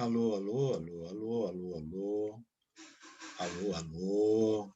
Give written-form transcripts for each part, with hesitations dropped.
Alô, alô, alô, alô, alô, alô. Alô, alô.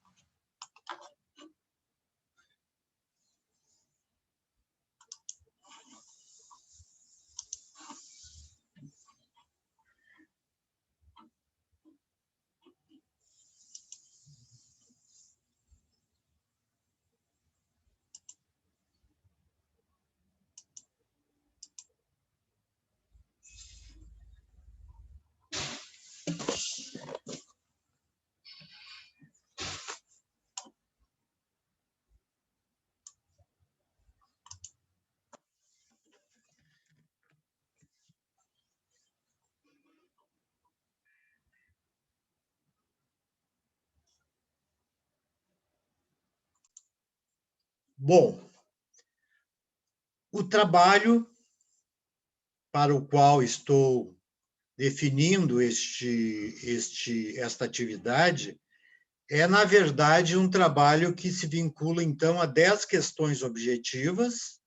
Bom, o trabalho para o qual estou definindo esta atividade é, na verdade, um trabalho que se vincula, então, a 10 questões objetivas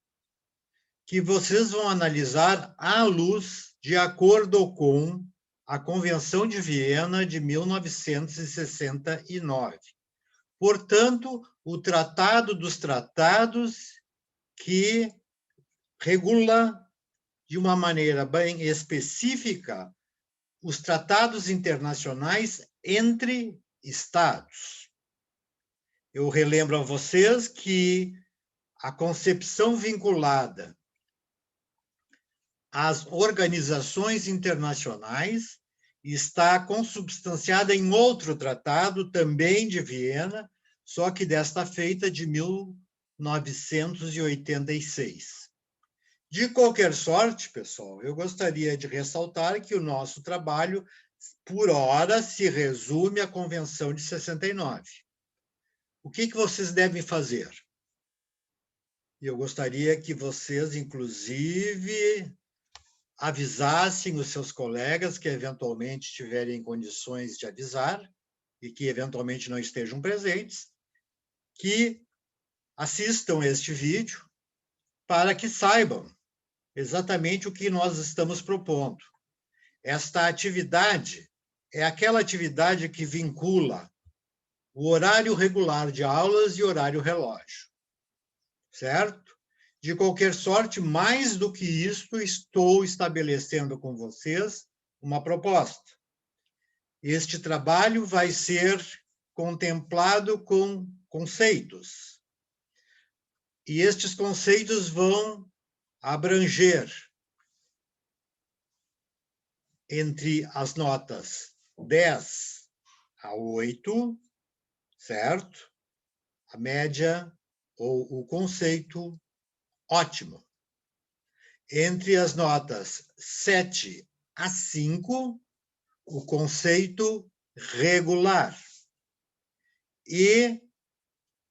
que vocês vão analisar à luz de acordo com a Convenção de Viena de 1969. Portanto, o Tratado dos Tratados, que regula de uma maneira bem específica os tratados internacionais entre Estados. Eu relembro a vocês que a concepção vinculada às organizações internacionais está consubstanciada em outro tratado, também de Viena, só que desta feita de 1986. De qualquer sorte, pessoal, eu gostaria de ressaltar que o nosso trabalho, por hora, se resume à Convenção de 69. O que vocês devem fazer? Eu gostaria que vocês, inclusive, avisassem os seus colegas que eventualmente tiverem condições de avisar e que eventualmente não estejam presentes, que assistam este vídeo para que saibam exatamente o que nós estamos propondo. Esta atividade é aquela atividade que vincula o horário regular de aulas e horário relógio, certo? De qualquer sorte, mais do que isso, estou estabelecendo com vocês uma proposta. Este trabalho vai ser contemplado com conceitos. E estes conceitos vão abranger entre as notas 10 a 8, certo? A média ou o conceito ótimo. Entre as notas 7 a 5, o conceito regular. E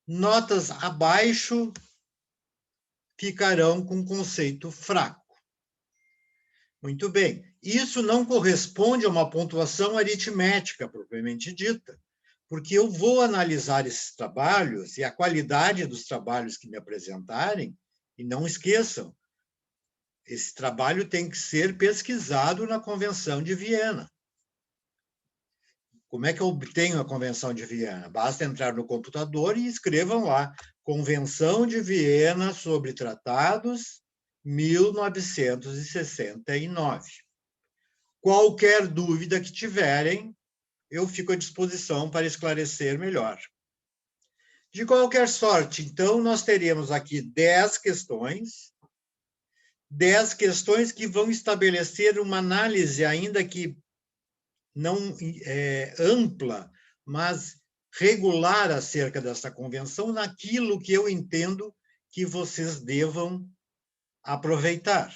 notas abaixo ficarão com conceito fraco. Muito bem. Isso não corresponde a uma pontuação aritmética propriamente dita, porque eu vou analisar esses trabalhos e a qualidade dos trabalhos que me apresentarem, e não esqueçam, esse trabalho tem que ser pesquisado na Convenção de Viena. Como é que eu obtenho a Convenção de Viena? Basta entrar no computador e escrevam lá, Convenção de Viena sobre Tratados, 1969. Qualquer dúvida que tiverem, eu fico à disposição para esclarecer melhor. De qualquer sorte, então, nós teremos aqui 10 questões que vão estabelecer uma análise, ainda que não ampla, mas regular acerca dessa convenção, naquilo que eu entendo que vocês devam aproveitar.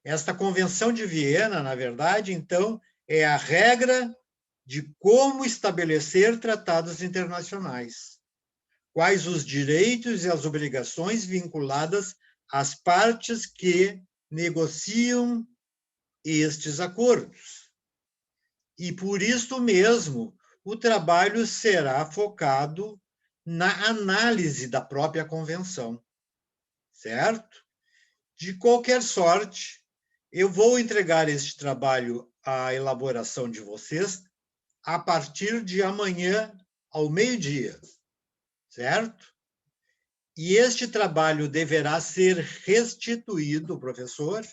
Esta Convenção de Viena, na verdade, então, é a regra de como estabelecer tratados internacionais. Quais os direitos e as obrigações vinculadas às partes que negociam estes acordos. E, por isso mesmo, o trabalho será focado na análise da própria convenção, certo? De qualquer sorte, eu vou entregar este trabalho a elaboração de vocês a partir de amanhã ao meio-dia, certo? E este trabalho deverá ser restituído, professor,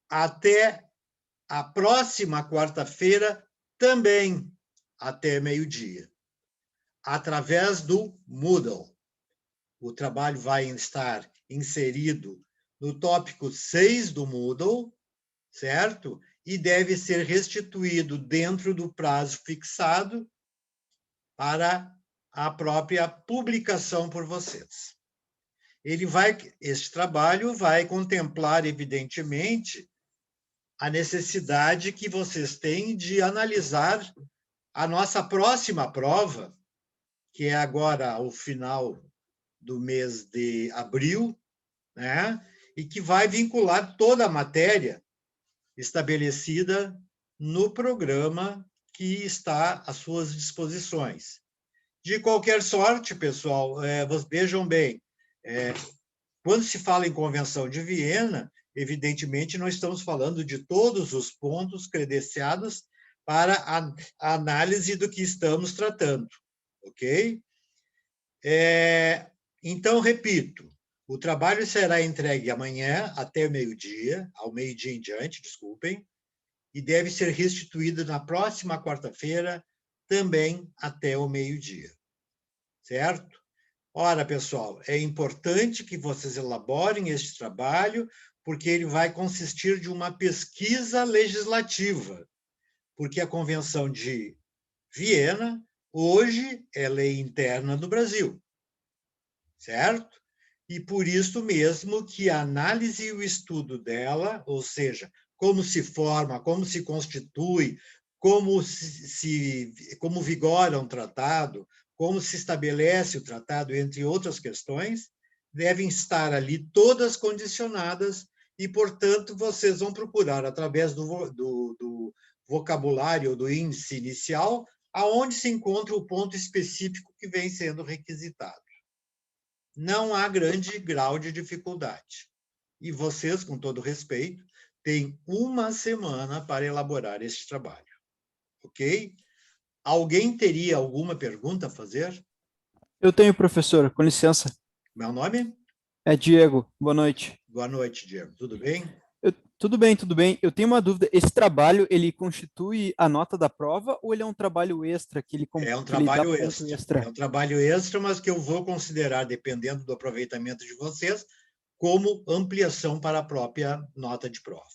até a próxima quarta-feira, também até meio-dia, através do Moodle. O trabalho vai estar inserido no tópico 6 do Moodle, certo? E deve ser restituído dentro do prazo fixado para a própria publicação por vocês. Este trabalho vai contemplar, evidentemente, a necessidade que vocês têm de analisar a nossa próxima prova, que é agora ao final do mês de abril, né? E que vai vincular toda a matéria estabelecida no programa que está às suas disposições. De qualquer sorte, pessoal, vejam bem, quando se fala em Convenção de Viena, evidentemente não estamos falando de todos os pontos credenciados para a análise do que estamos tratando, ok? Então, repito, o trabalho será entregue amanhã até meio-dia, ao meio-dia em diante, desculpem, e deve ser restituído na próxima quarta-feira, também até o meio-dia, certo? Ora, pessoal, é importante que vocês elaborem este trabalho, porque ele vai consistir de uma pesquisa legislativa, porque a Convenção de Viena, hoje, é lei interna do Brasil, certo? E por isso mesmo que a análise e o estudo dela, ou seja, como se forma, como se constitui, como vigora um tratado, como se estabelece o tratado, entre outras questões, devem estar ali todas condicionadas e, portanto, vocês vão procurar, através do vocabulário, do índice inicial, aonde se encontra o ponto específico que vem sendo requisitado. Não há grande grau de dificuldade. E vocês, com todo respeito, têm uma semana para elaborar este trabalho. Ok? Alguém teria alguma pergunta a fazer? Eu tenho, professor, com licença. Meu nome? É Diego, boa noite. Boa noite, Diego. Tudo bem? Tudo bem, tudo bem. Eu tenho uma dúvida. Esse trabalho, ele constitui a nota da prova ou ele é um trabalho extra que ele, É um que ele dá trabalho ponto extra. extra? É um trabalho extra, mas que eu vou considerar, dependendo do aproveitamento de vocês, como ampliação para a própria nota de prova.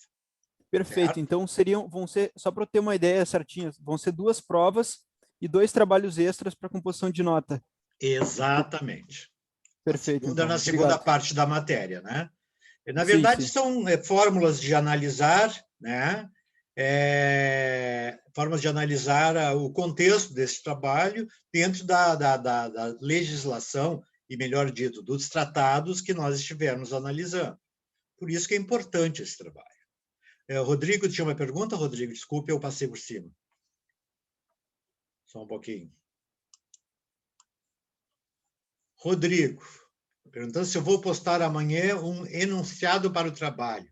Perfeito. Certo? Então, vão ser, só para eu ter uma ideia certinha, vão ser 2 provas e 2 trabalhos extras para composição de nota. Exatamente. Perfeito, então. Na segunda Obrigado. parte da matéria, né? Na Sim, verdade, sim. são fórmulas de analisar, né? Formas de analisar o contexto desse trabalho dentro da legislação, e melhor dito, dos tratados que nós estivemos analisando. Por isso que é importante esse trabalho. Rodrigo, tinha uma pergunta, Rodrigo? Desculpe, eu passei por cima. Só um pouquinho. Rodrigo, perguntando se eu vou postar amanhã um enunciado para o trabalho.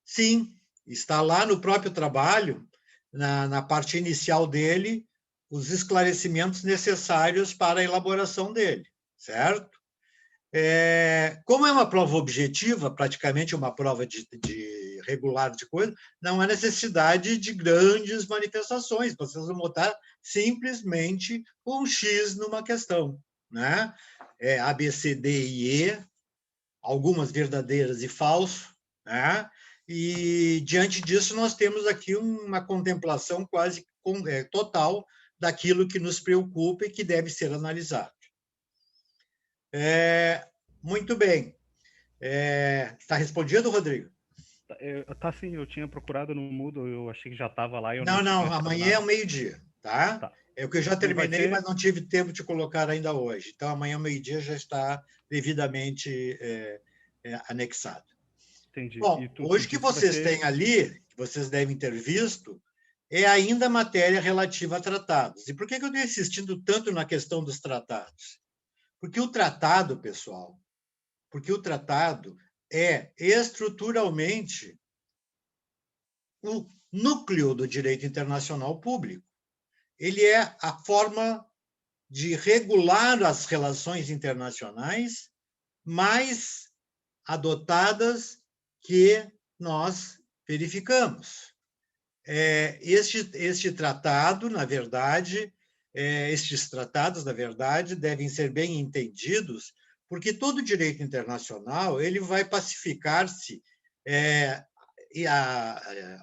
Sim, está lá no próprio trabalho, na parte inicial dele, os esclarecimentos necessários para a elaboração dele, certo? Como é uma prova objetiva, praticamente uma prova de regular de coisa, não há necessidade de grandes manifestações, vocês vão botar simplesmente um X numa questão, né? A, B, C, D e E, algumas verdadeiras e falso, né? E, diante disso, nós temos aqui uma contemplação quase total daquilo que nos preocupa e que deve ser analisado. Muito bem. Está respondido, Rodrigo? Tá sim, eu tinha procurado no Moodle, eu achei que já estava lá. Não, amanhã é ao meio-dia, tá? Tá. É o que eu já terminei, mas não tive tempo de colocar ainda hoje. Então, amanhã ao meio-dia já está devidamente anexado. Entendi. Bom, hoje que vocês têm ali, que vocês devem ter visto, é ainda matéria relativa a tratados. E por que eu estou insistindo tanto na questão dos tratados? Porque o tratado, pessoal, é estruturalmente núcleo do direito internacional público. Ele é a forma de regular as relações internacionais mais adotadas que nós verificamos. Este tratado, na verdade, estes tratados, na verdade, devem ser bem entendidos, porque todo direito internacional ele vai pacificar-se,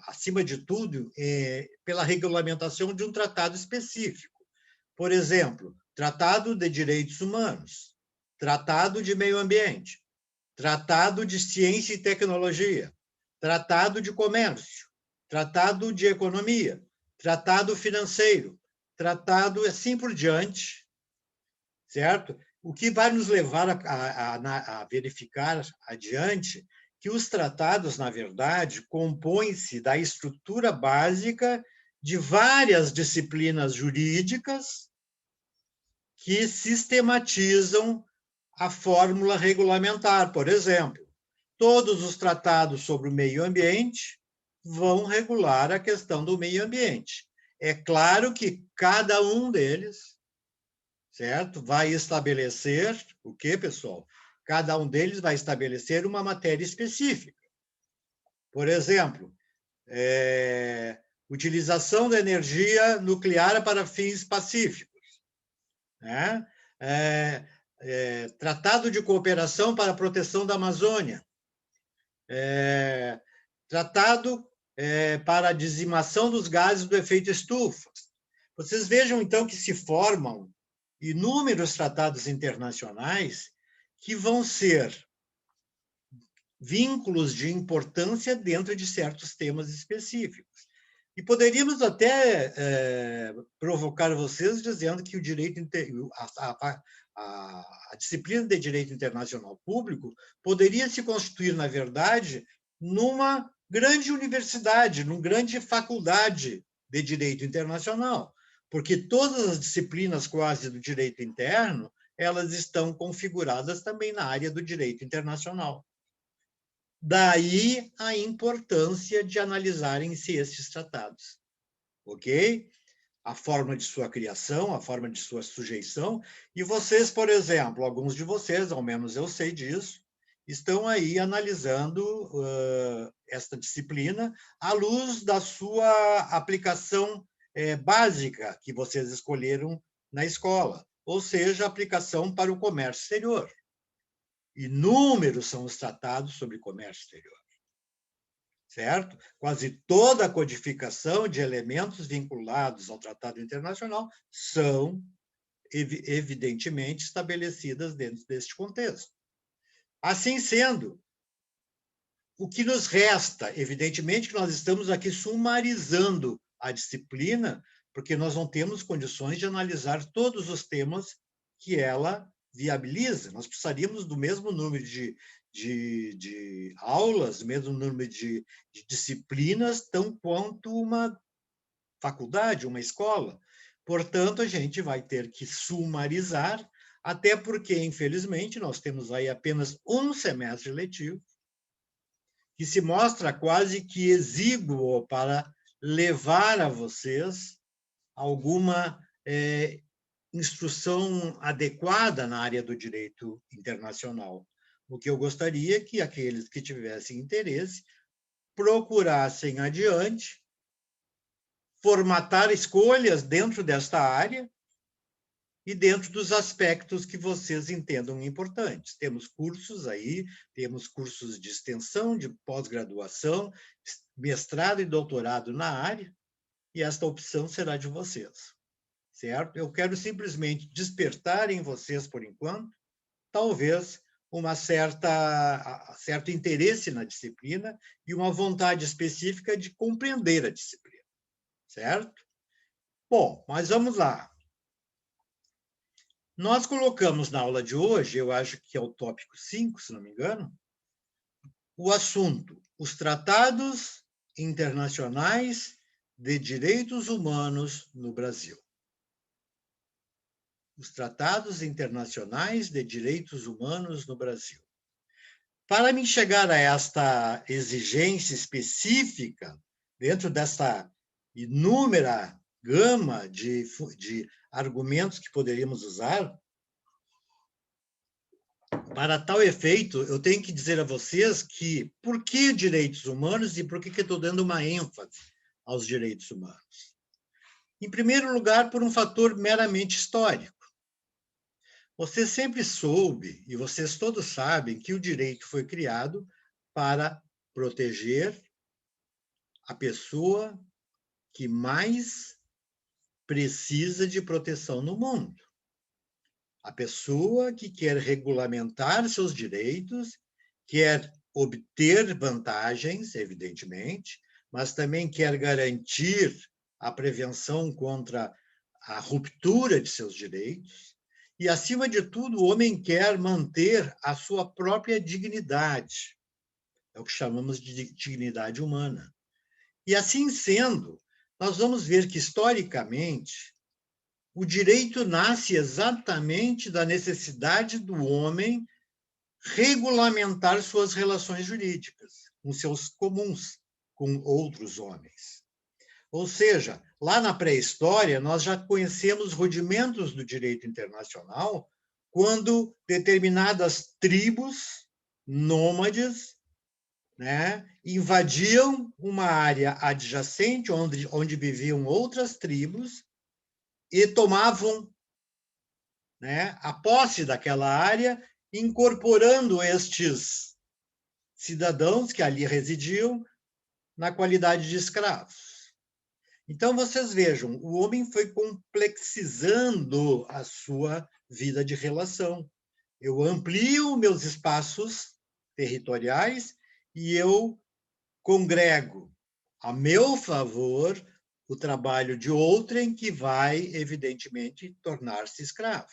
acima de tudo, pela regulamentação de um tratado específico. Por exemplo, Tratado de Direitos Humanos, Tratado de Meio Ambiente, Tratado de Ciência e Tecnologia, Tratado de Comércio, Tratado de Economia, Tratado Financeiro, Tratado assim por diante, certo? O que vai nos levar a verificar adiante que os tratados, na verdade, compõem-se da estrutura básica de várias disciplinas jurídicas que sistematizam a fórmula regulamentar. Por exemplo, todos os tratados sobre o meio ambiente vão regular a questão do meio ambiente. É claro que cada um deles, certo, vai estabelecer o quê, pessoal? Cada um deles vai estabelecer uma matéria específica. Por exemplo, utilização da energia nuclear para fins pacíficos, né? Tratado de cooperação para a proteção da Amazônia, tratado para a dizimação dos gases do efeito estufa. Vocês vejam, então, que se formam inúmeros tratados internacionais que vão ser vínculos de importância dentro de certos temas específicos. E poderíamos até provocar vocês dizendo que o direito, a disciplina de direito internacional público poderia se constituir, na verdade, numa grande universidade, numa grande faculdade de direito internacional, porque todas as disciplinas quase do direito interno, elas estão configuradas também na área do direito internacional. Daí a importância de analisarem-se esses tratados, ok? A forma de sua criação, a forma de sua sujeição, e vocês, por exemplo, alguns de vocês, ao menos eu sei disso, estão aí analisando esta disciplina à luz da sua aplicação básica que vocês escolheram na escola, ou seja, a aplicação para o comércio exterior. Inúmeros são os tratados sobre comércio exterior, certo? Quase toda a codificação de elementos vinculados ao tratado internacional são, evidentemente, estabelecidas dentro deste contexto. Assim sendo, o que nos resta, evidentemente, que nós estamos aqui sumarizando a disciplina, porque nós não temos condições de analisar todos os temas que ela viabiliza. Nós precisaríamos do mesmo número de aulas, mesmo número de disciplinas, tão quanto uma faculdade, uma escola. Portanto, a gente vai ter que sumarizar, até porque, infelizmente, nós temos aí apenas um semestre letivo, que se mostra quase que exíguo para levar a vocês alguma instrução adequada na área do direito internacional. O que eu gostaria é que aqueles que tivessem interesse procurassem adiante formatar escolhas dentro desta área e dentro dos aspectos que vocês entendam importantes. Temos cursos aí, temos cursos de extensão, de pós-graduação, mestrado e doutorado na área, e esta opção será de vocês. Certo? Eu quero simplesmente despertar em vocês, por enquanto, talvez certo interesse na disciplina e uma vontade específica de compreender a disciplina. Certo? Bom, mas vamos lá. Nós colocamos na aula de hoje, eu acho que é o tópico 5, se não me engano, o assunto, os tratados internacionais de direitos humanos no Brasil. Os tratados internacionais de direitos humanos no Brasil. Para me chegar a esta exigência específica dentro dessa inúmera gama de argumentos que poderíamos usar, para tal efeito, eu tenho que dizer a vocês que por que direitos humanos e por que eu estou dando uma ênfase aos direitos humanos. Em primeiro lugar, por um fator meramente histórico. Você sempre soube, e vocês todos sabem, que o direito foi criado para proteger a pessoa que mais precisa de proteção no mundo. A pessoa que quer regulamentar seus direitos, quer obter vantagens, evidentemente, mas também quer garantir a prevenção contra a ruptura de seus direitos. E, acima de tudo, o homem quer manter a sua própria dignidade. É o que chamamos de dignidade humana. E, assim sendo, nós vamos ver que, historicamente, o direito nasce exatamente da necessidade do homem regulamentar suas relações jurídicas, com seus comuns, com outros homens. Ou seja, lá na pré-história, nós já conhecemos rudimentos do direito internacional, quando determinadas tribos nômades, né, invadiam uma área adjacente, onde viviam outras tribos, e tomavam, né, a posse daquela área, incorporando estes cidadãos que ali residiam na qualidade de escravos. Então, vocês vejam, o homem foi complexizando a sua vida de relação. Eu amplio meus espaços territoriais e eu congrego a meu favor o trabalho de outrem que vai, evidentemente, tornar-se escravo.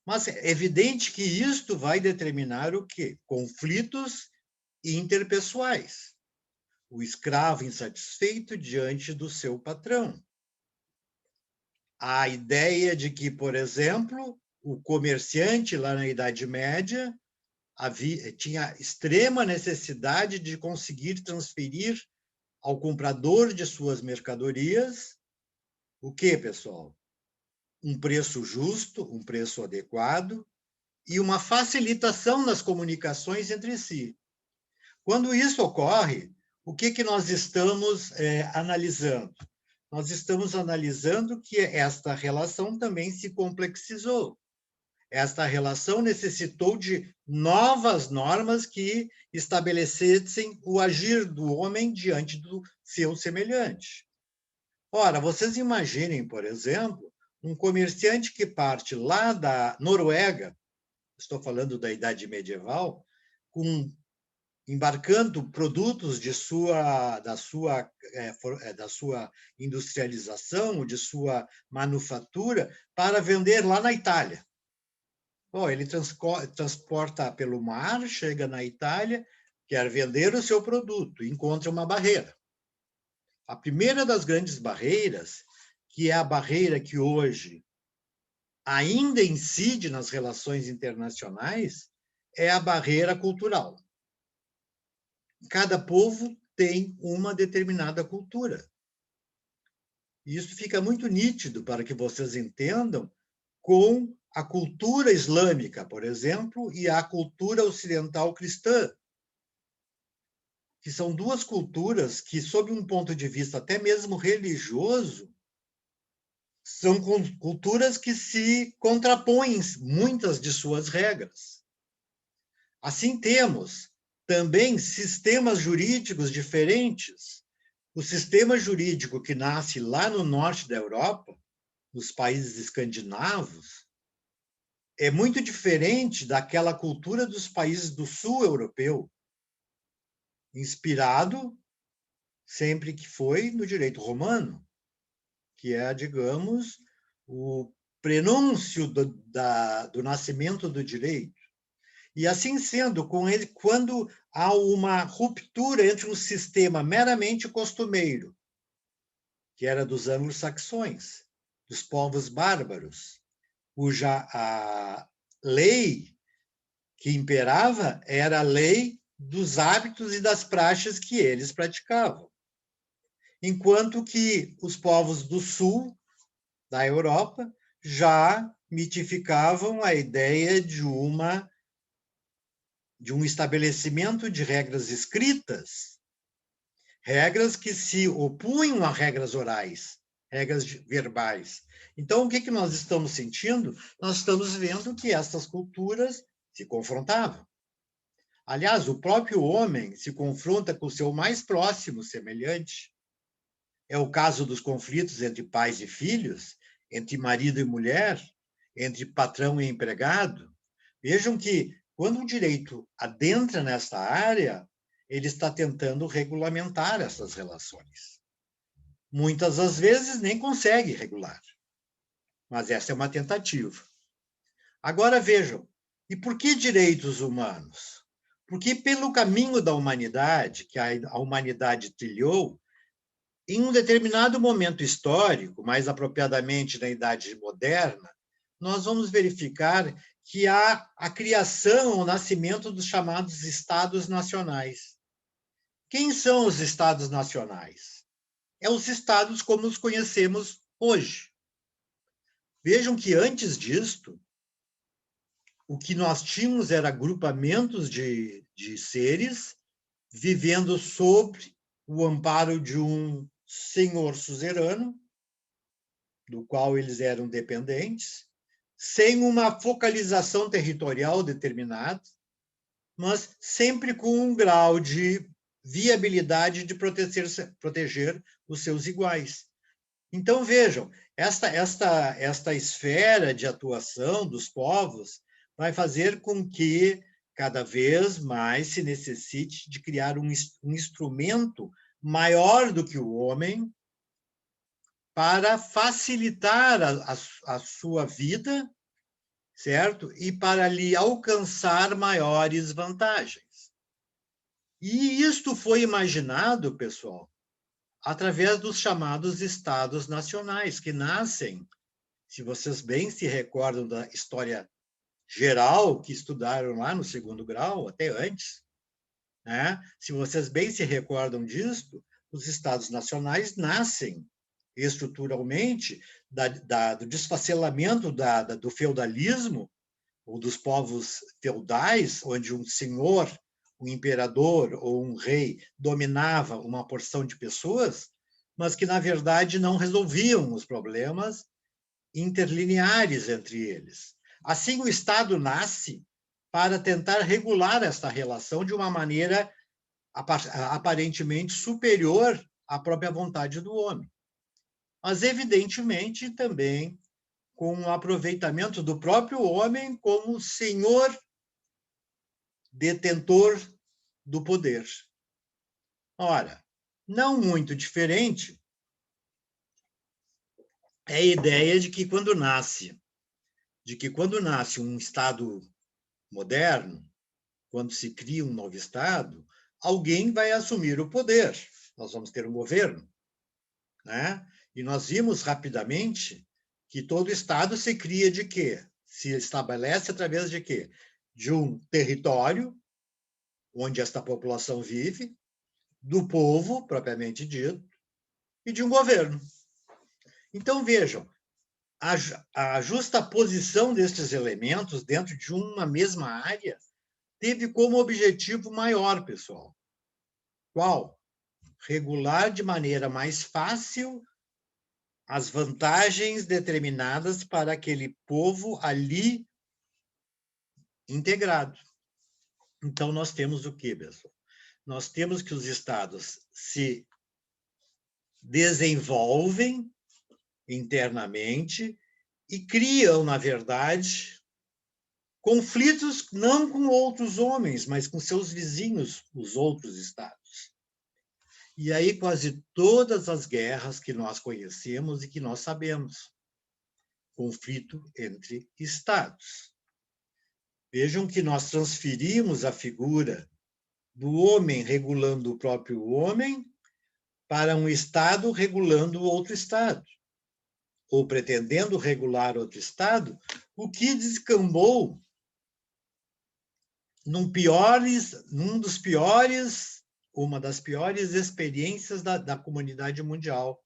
Mas é evidente que isto vai determinar o quê? Conflitos interpessoais. O escravo insatisfeito diante do seu patrão. A ideia de que, por exemplo, o comerciante lá na Idade Média tinha extrema necessidade de conseguir transferir ao comprador de suas mercadorias o quê, pessoal? Um preço justo, um preço adequado e uma facilitação nas comunicações entre si. Quando isso ocorre, o que nós estamos analisando? Nós estamos analisando que esta relação também se complexizou. Esta relação necessitou de novas normas que estabelecessem o agir do homem diante do seu semelhante. Ora, vocês imaginem, por exemplo, um comerciante que parte lá da Noruega, estou falando da Idade Medieval, embarcando produtos da sua industrialização, de sua manufatura, para vender lá na Itália. Bom, ele transporta pelo mar, chega na Itália, quer vender o seu produto, encontra uma barreira. A primeira das grandes barreiras, que é a barreira que hoje ainda incide nas relações internacionais, é a barreira cultural. Cada povo tem uma determinada cultura. Isso fica muito nítido para que vocês entendam com a cultura islâmica, por exemplo, e a cultura ocidental cristã, que são duas culturas que, sob um ponto de vista até mesmo religioso, são culturas que se contrapõem muitas de suas regras. Assim, temos também sistemas jurídicos diferentes. O sistema jurídico que nasce lá no norte da Europa, nos países escandinavos, é muito diferente daquela cultura dos países do sul europeu, inspirado, sempre que foi, no direito romano, que é, digamos, o prenúncio do nascimento do direito. E, assim sendo, quando há uma ruptura entre um sistema meramente costumeiro, que era dos anglo-saxões, dos povos bárbaros, cuja a lei que imperava era a lei dos hábitos e das praxes que eles praticavam. enquanto que os povos do sul da Europa já mitificavam a ideia de um estabelecimento de regras escritas, regras que se opunham a regras orais, regras verbais. Então, o que nós estamos sentindo? Nós estamos vendo que essas culturas se confrontavam. Aliás, o próprio homem se confronta com o seu mais próximo semelhante. É o caso dos conflitos entre pais e filhos, entre marido e mulher, entre patrão e empregado. Vejam que, quando o direito adentra nesta área, ele está tentando regulamentar essas relações. Muitas das vezes nem consegue regular, mas essa é uma tentativa. Agora vejam, e por que direitos humanos? Porque pelo caminho da humanidade, que a humanidade trilhou, em um determinado momento histórico, mais apropriadamente na Idade Moderna, nós vamos verificar que há a criação, o nascimento dos chamados Estados nacionais. Quem são os Estados nacionais? É os Estados como os conhecemos hoje. Vejam que antes disto, o que nós tínhamos era agrupamentos de seres vivendo sob o amparo de um senhor suzerano, do qual eles eram dependentes, sem uma focalização territorial determinada, mas sempre com um grau de viabilidade de proteger os seus iguais. Então, vejam, esta esfera de atuação dos povos vai fazer com que cada vez mais se necessite de criar um instrumento maior do que o homem para facilitar a sua vida, certo? E para lhe alcançar maiores vantagens. E isto foi imaginado, pessoal, através dos chamados Estados nacionais, que nascem, se vocês bem se recordam da história geral que estudaram lá no 2º grau, até antes, né? Se vocês bem se recordam disso, os Estados nacionais nascem estruturalmente do desfacelamento do feudalismo, ou dos povos feudais, onde um senhor, um imperador ou um rei dominava uma porção de pessoas, mas que, na verdade, não resolviam os problemas interlineares entre eles. Assim, o Estado nasce para tentar regular esta relação de uma maneira aparentemente superior à própria vontade do homem. Mas, evidentemente, também com o aproveitamento do próprio homem como senhor detentor do poder. Ora, não muito diferente é a ideia de que quando nasce um Estado moderno, quando se cria um novo Estado, alguém vai assumir o poder. Nós vamos ter um governo, né? E nós vimos rapidamente que todo Estado se cria de quê? Se estabelece através de quê? De um território onde esta população vive, do povo, propriamente dito, e de um governo. Então, vejam, a justaposição destes elementos dentro de uma mesma área teve como objetivo maior, pessoal. Qual? Regular de maneira mais fácil as vantagens determinadas para aquele povo ali integrado. Então, nós temos o quê, pessoal? Nós temos que os estados se desenvolvem internamente e criam, na verdade, conflitos não com outros homens, mas com seus vizinhos, os outros estados. E aí quase todas as guerras que nós conhecemos e que nós sabemos. Conflito entre estados. Vejam que nós transferimos a figura do homem regulando o próprio homem para um Estado regulando outro Estado, ou pretendendo regular outro Estado, o que descambou num dos piores uma das piores experiências da comunidade mundial,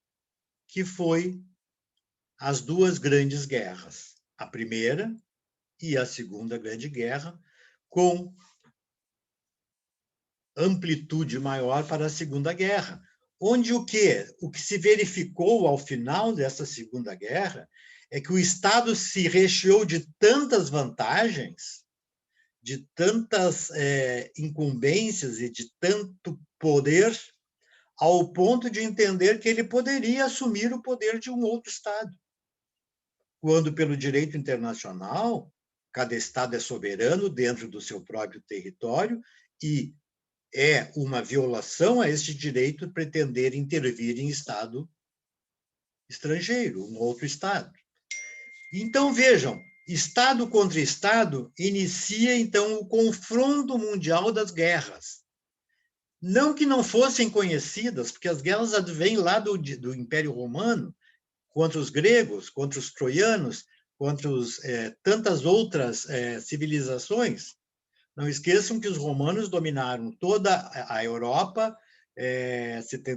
que foi as duas grandes guerras, a Primeira e a Segunda Grande Guerra, com amplitude maior para a Segunda Guerra, onde o que se verificou ao final dessa Segunda Guerra é que o Estado se recheou de tantas vantagens, de tantas incumbências e de tanto poder, ao ponto de entender que ele poderia assumir o poder de um outro Estado. Quando, pelo direito internacional, cada Estado é soberano dentro do seu próprio território e é uma violação a este direito pretender intervir em Estado estrangeiro, um outro Estado. Então, vejam, Estado contra Estado inicia, então, o confronto mundial das guerras. Não que não fossem conhecidas, porque as guerras advêm lá do Império Romano, contra os gregos, contra os troianos, contra tantas outras civilizações. Não esqueçam que os romanos dominaram toda a Europa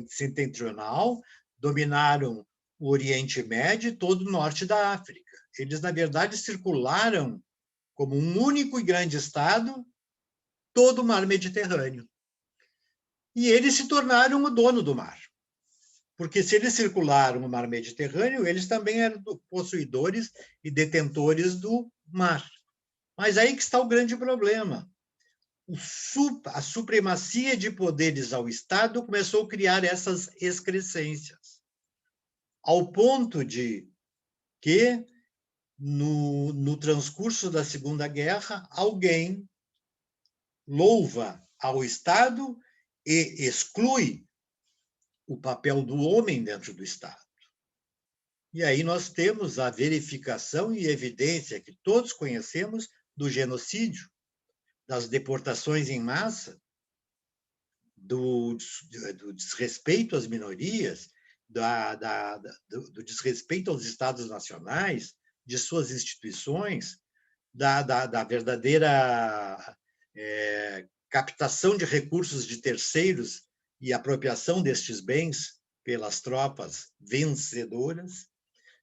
setentrional, dominaram o Oriente Médio e todo o norte da África. Eles, na verdade, circularam como um único e grande Estado todo o mar Mediterrâneo. E eles se tornaram o dono do mar. Porque se eles circularam o mar Mediterrâneo, eles também eram possuidores e detentores do mar. Mas aí que está o grande problema. A supremacia de poderes ao Estado começou a criar essas excrescências, ao ponto de que, no transcurso da Segunda Guerra, alguém louva ao Estado e exclui o papel do homem dentro do Estado. E aí nós temos a verificação e evidência que todos conhecemos do genocídio, das deportações em massa, do desrespeito às minorias, do desrespeito aos Estados nacionais, de suas instituições, da verdadeira captação de recursos de terceiros e apropriação destes bens pelas tropas vencedoras,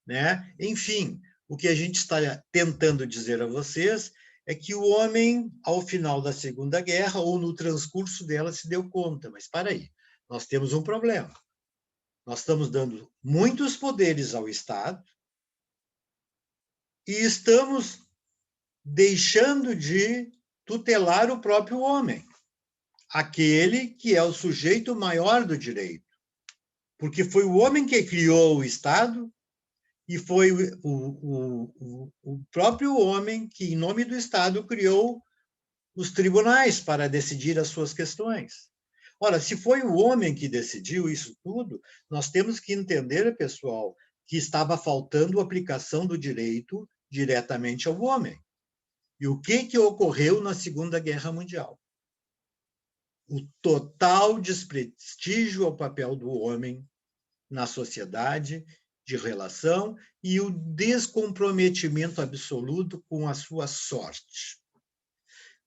né? Enfim, o que a gente está tentando dizer a vocês é que o homem, ao final da Segunda Guerra, ou no transcurso dela, se deu conta, mas para aí, nós temos um problema. Nós estamos dando muitos poderes ao Estado e estamos deixando de tutelar o próprio homem, aquele que é o sujeito maior do direito, porque foi o homem que criou o Estado e foi o próprio homem que, em nome do Estado, criou os tribunais para decidir as suas questões. Ora, se foi o homem que decidiu isso tudo, nós temos que entender, pessoal, que estava faltando a aplicação do direito diretamente ao homem. E o que ocorreu na Segunda Guerra Mundial? O total desprestígio ao papel do homem na sociedade, de relação, e o descomprometimento absoluto com a sua sorte.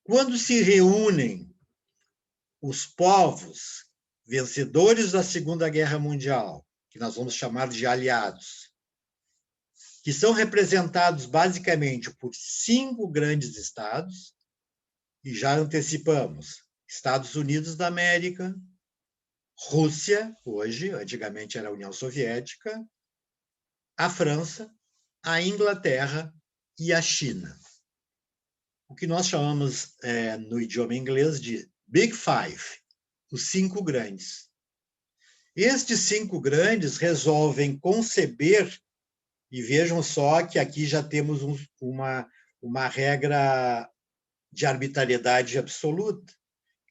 Quando se reúnem os povos vencedores da Segunda Guerra Mundial, que nós vamos chamar de aliados, que são representados basicamente por 5 grandes estados, e já antecipamos, Estados Unidos da América, Rússia, hoje, antigamente era a União Soviética, a França, a Inglaterra e a China. O que nós chamamos, no idioma inglês, de Big Five, os 5 grandes. Estes 5 grandes resolvem conceber, e vejam só que aqui já temos uma regra de arbitrariedade absoluta,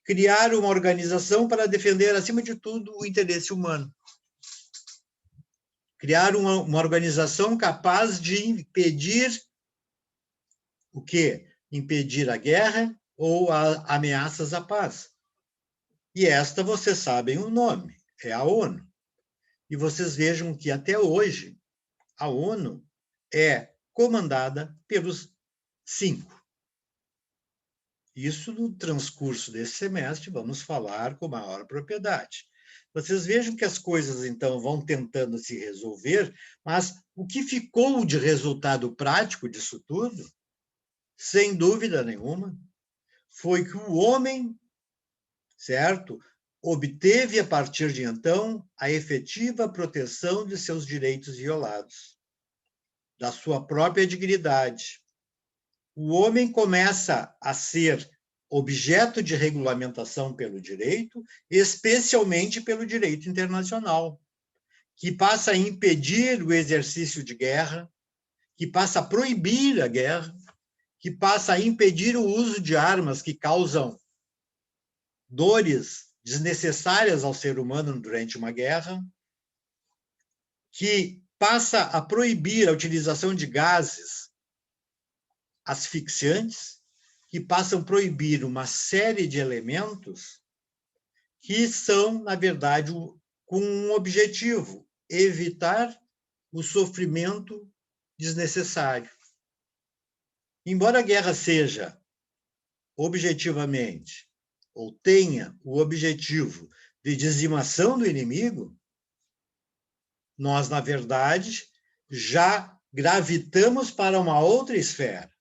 criar uma organização para defender, acima de tudo, o interesse humano. Criar uma organização capaz de impedir o quê? Impedir a guerra ou ameaças à paz. E esta, vocês sabem o nome, é a ONU. E vocês vejam que, até hoje, a ONU é comandada pelos 5. Isso, no transcurso desse semestre, vamos falar com maior propriedade. Vocês vejam que as coisas, então, vão tentando se resolver, mas o que ficou de resultado prático disso tudo, sem dúvida nenhuma, foi que o homem, certo, obteve, a partir de então, a efetiva proteção de seus direitos violados, da sua própria dignidade. O homem começa a ser objeto de regulamentação pelo direito, especialmente pelo direito internacional, que passa a impedir o exercício de guerra, que passa a proibir a guerra, que passa a impedir o uso de armas que causam dores desnecessárias ao ser humano durante uma guerra, que passa a proibir a utilização de gases asfixiantes, que passam a proibir uma série de elementos que são, na verdade, com um objetivo: evitar o sofrimento desnecessário. Embora a guerra seja objetivamente, ou tenha o objetivo de dizimação do inimigo, nós, na verdade, já gravitamos para uma outra esfera,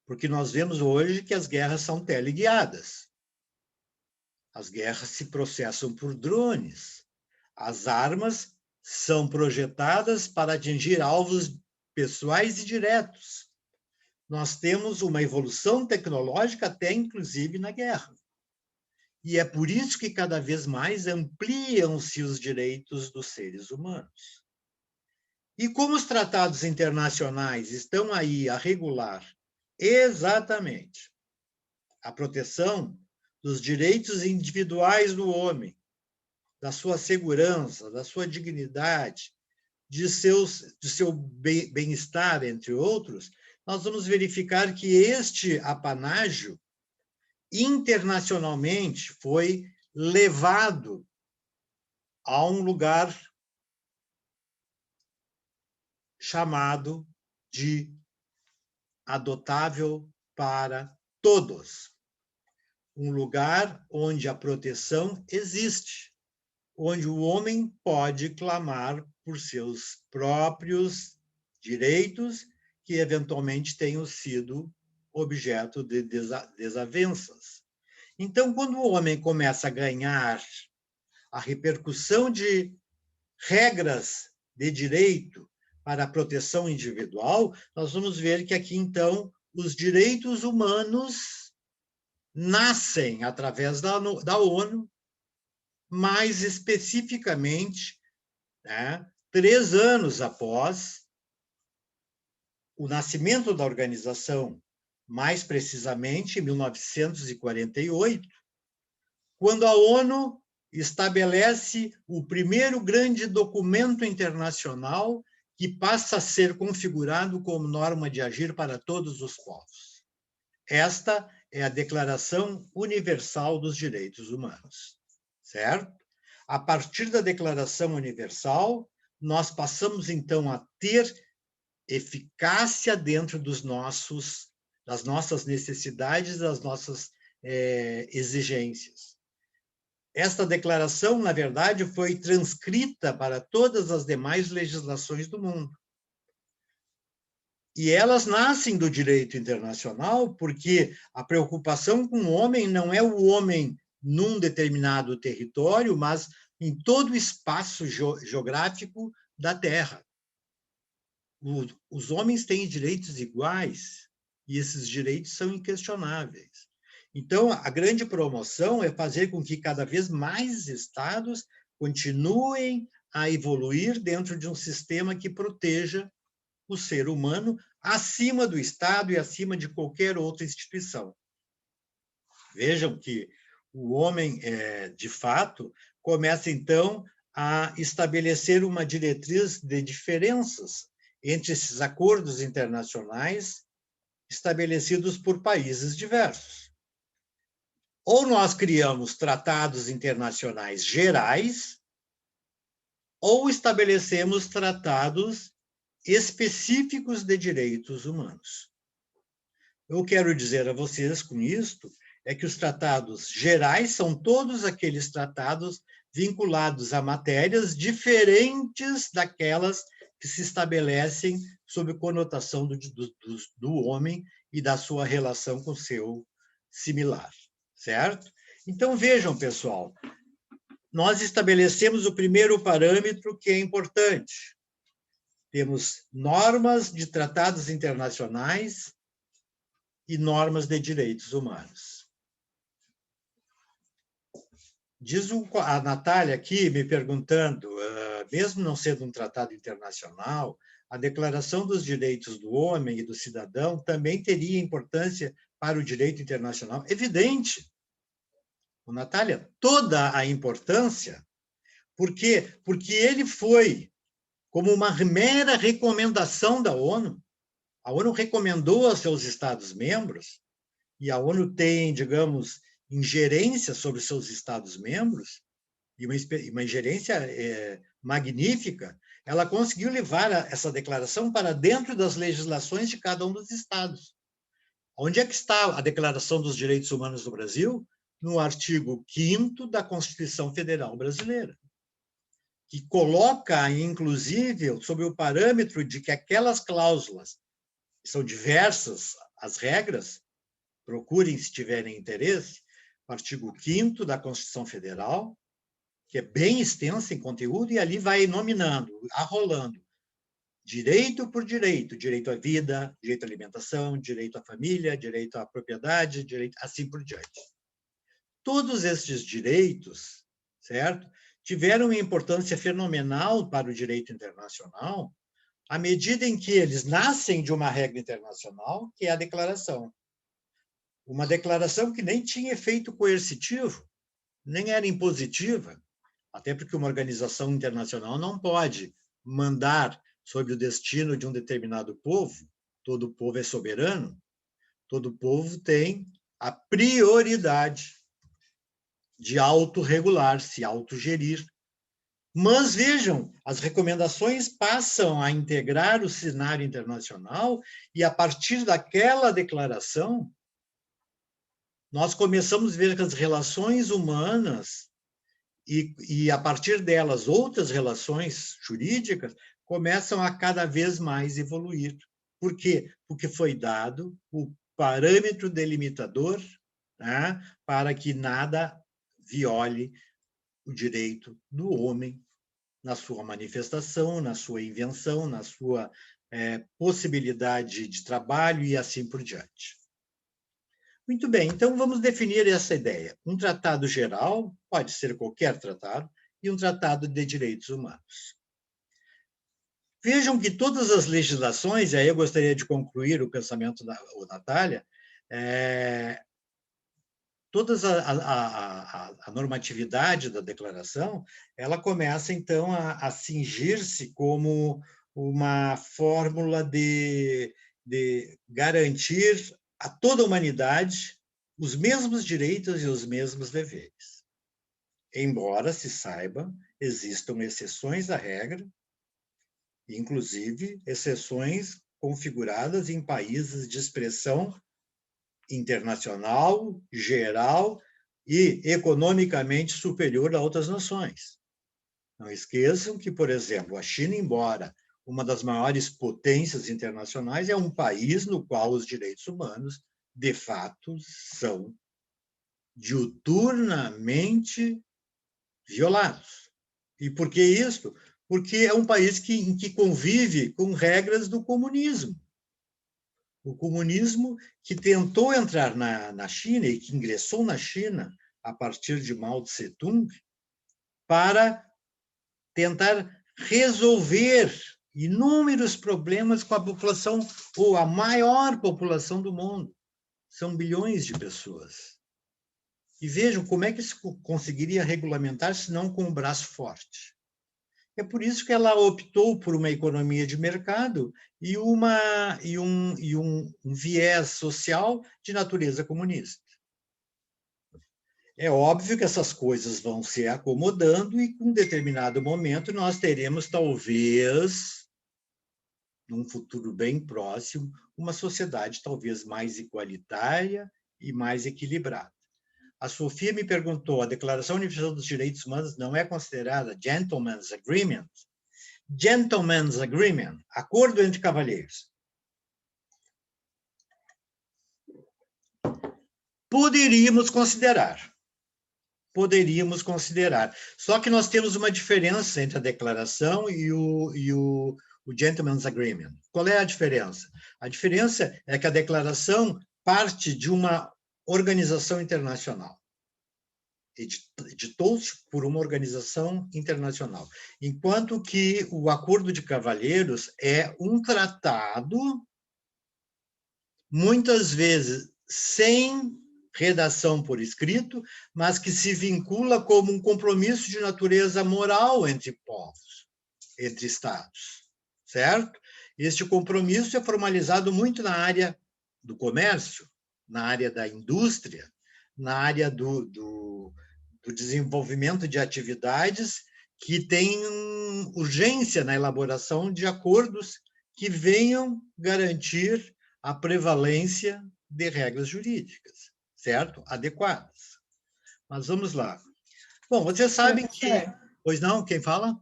porque nós vemos hoje que as guerras são teleguiadas. As guerras se processam por drones. As armas são projetadas para atingir alvos pessoais e diretos. Nós temos uma evolução tecnológica até inclusive na guerra. E é por isso que cada vez mais ampliam-se os direitos dos seres humanos. E como os tratados internacionais estão aí a regular exatamente a proteção dos direitos individuais do homem, da sua segurança, da sua dignidade, de seu bem-estar, entre outros, nós vamos verificar que este apanágio internacionalmente foi levado a um lugar chamado de adotável para todos. Um lugar onde a proteção existe, onde o homem pode clamar por seus próprios direitos que eventualmente tenham sido objeto de desavenças. Então, quando o homem começa a ganhar a repercussão de regras de direito para a proteção individual, nós vamos ver que aqui, então, os direitos humanos nascem através da ONU, mais especificamente, 3 anos após o nascimento da organização, mais precisamente em 1948, quando a ONU estabelece o primeiro grande documento internacional que passa a ser configurado como norma de agir para todos os povos. Esta é a Declaração Universal dos Direitos Humanos, certo? A partir da Declaração Universal, nós passamos, então, a ter eficácia dentro das nossas necessidades, das nossas exigências. Esta declaração, na verdade, foi transcrita para todas as demais legislações do mundo. E elas nascem do direito internacional porque a preocupação com o homem não é o homem num determinado território, mas em todo o espaço geográfico da Terra. Os homens têm direitos iguais e esses direitos são inquestionáveis. Então, a grande promoção é fazer com que cada vez mais estados continuem a evoluir dentro de um sistema que proteja o ser humano acima do Estado e acima de qualquer outra instituição. Vejam que o homem, de fato, começa, então, a estabelecer uma diretriz de diferenças entre esses acordos internacionais estabelecidos por países diversos. Ou nós criamos tratados internacionais gerais, ou estabelecemos tratados específicos de direitos humanos. Eu quero dizer a vocês com isto é que os tratados gerais são todos aqueles tratados vinculados a matérias diferentes daquelas que se estabelecem sob conotação do homem e da sua relação com o seu similar, certo? Então, vejam, pessoal, nós estabelecemos o primeiro parâmetro que é importante. Temos normas de tratados internacionais e normas de direitos humanos. Diz a Natália aqui, me perguntando, mesmo não sendo um tratado internacional, a Declaração dos Direitos do Homem e do Cidadão também teria importância para o direito internacional? Evidente. Natália, toda a importância. Por quê? Porque ele foi como uma mera recomendação da ONU. A ONU recomendou aos seus Estados-membros, e a ONU tem, digamos, ingerência sobre os seus Estados-membros, e uma ingerência magnífica. Ela conseguiu levar essa declaração para dentro das legislações de cada um dos estados. Onde é que está a Declaração dos Direitos Humanos do Brasil? No artigo 5º da Constituição Federal Brasileira, que coloca, inclusive, sob o parâmetro de que aquelas cláusulas, são diversas as regras, procurem se tiverem interesse, o artigo 5º da Constituição Federal, que é bem extensa em conteúdo, e ali vai nominando, arrolando, direito por direito, direito à vida, direito à alimentação, direito à família, direito à propriedade, direito assim por diante. Todos estes direitos, certo, tiveram uma importância fenomenal para o direito internacional, à medida em que eles nascem de uma regra internacional, que é a declaração. Uma declaração que nem tinha efeito coercitivo, nem era impositiva, até porque uma organização internacional não pode mandar sobre o destino de um determinado povo. Todo povo é soberano, todo povo tem a prioridade de autorregular, se autogerir. Mas, vejam, as recomendações passam a integrar o cenário internacional e, a partir daquela declaração, nós começamos a ver que as relações humanas e, a partir delas, outras relações jurídicas começam a cada vez mais evoluir. Por quê? Porque foi dado o parâmetro delimitador, né, para que nada viole o direito do homem na sua manifestação, na sua invenção, na sua possibilidade de trabalho e assim por diante. Muito bem, então vamos definir essa ideia. Um tratado geral, pode ser qualquer tratado, e um tratado de direitos humanos. Vejam que todas as legislações, e aí eu gostaria de concluir o pensamento da Natália, toda a normatividade da declaração, ela começa, então, a cingir-se como uma fórmula de garantir a toda a humanidade os mesmos direitos e os mesmos deveres. Embora, se saiba, existam exceções à regra, inclusive exceções configuradas em países de expressão internacional, geral e economicamente superior a outras nações. Não esqueçam que, por exemplo, a China, embora uma das maiores potências internacionais, é um país no qual os direitos humanos, de fato, são diuturnamente violados. E por que isso? Porque é um país em que convive com regras do comunismo. O comunismo que tentou entrar na China e que ingressou na China a partir de Mao Tse-tung para tentar resolver inúmeros problemas com a população, ou a maior população do mundo. São bilhões de pessoas. E vejam como é que se conseguiria regulamentar se não com o braço forte. É por isso que ela optou por uma economia de mercado e um viés social de natureza comunista. É óbvio que essas coisas vão se acomodando e, com um determinado momento, nós teremos, talvez, num futuro bem próximo, uma sociedade talvez mais igualitária e mais equilibrada. A Sofia me perguntou, a Declaração Universal dos Direitos Humanos não é considerada Gentleman's Agreement? Gentleman's Agreement, acordo entre cavalheiros. Poderíamos considerar. Só que nós temos uma diferença entre a declaração e o Gentleman's Agreement. Qual é a diferença? A diferença é que a declaração parte de uma organização internacional. Editou-se por uma organização internacional. Enquanto que o Acordo de Cavalheiros é um tratado, muitas vezes sem redação por escrito, mas que se vincula como um compromisso de natureza moral entre povos, entre estados, certo? Este compromisso é formalizado muito na área do comércio, na área da indústria, na área do desenvolvimento de atividades que têm urgência na elaboração de acordos que venham garantir a prevalência de regras jurídicas, certo? Adequadas. Mas vamos lá. Bom, vocês sabem que... Pois não? Quem fala?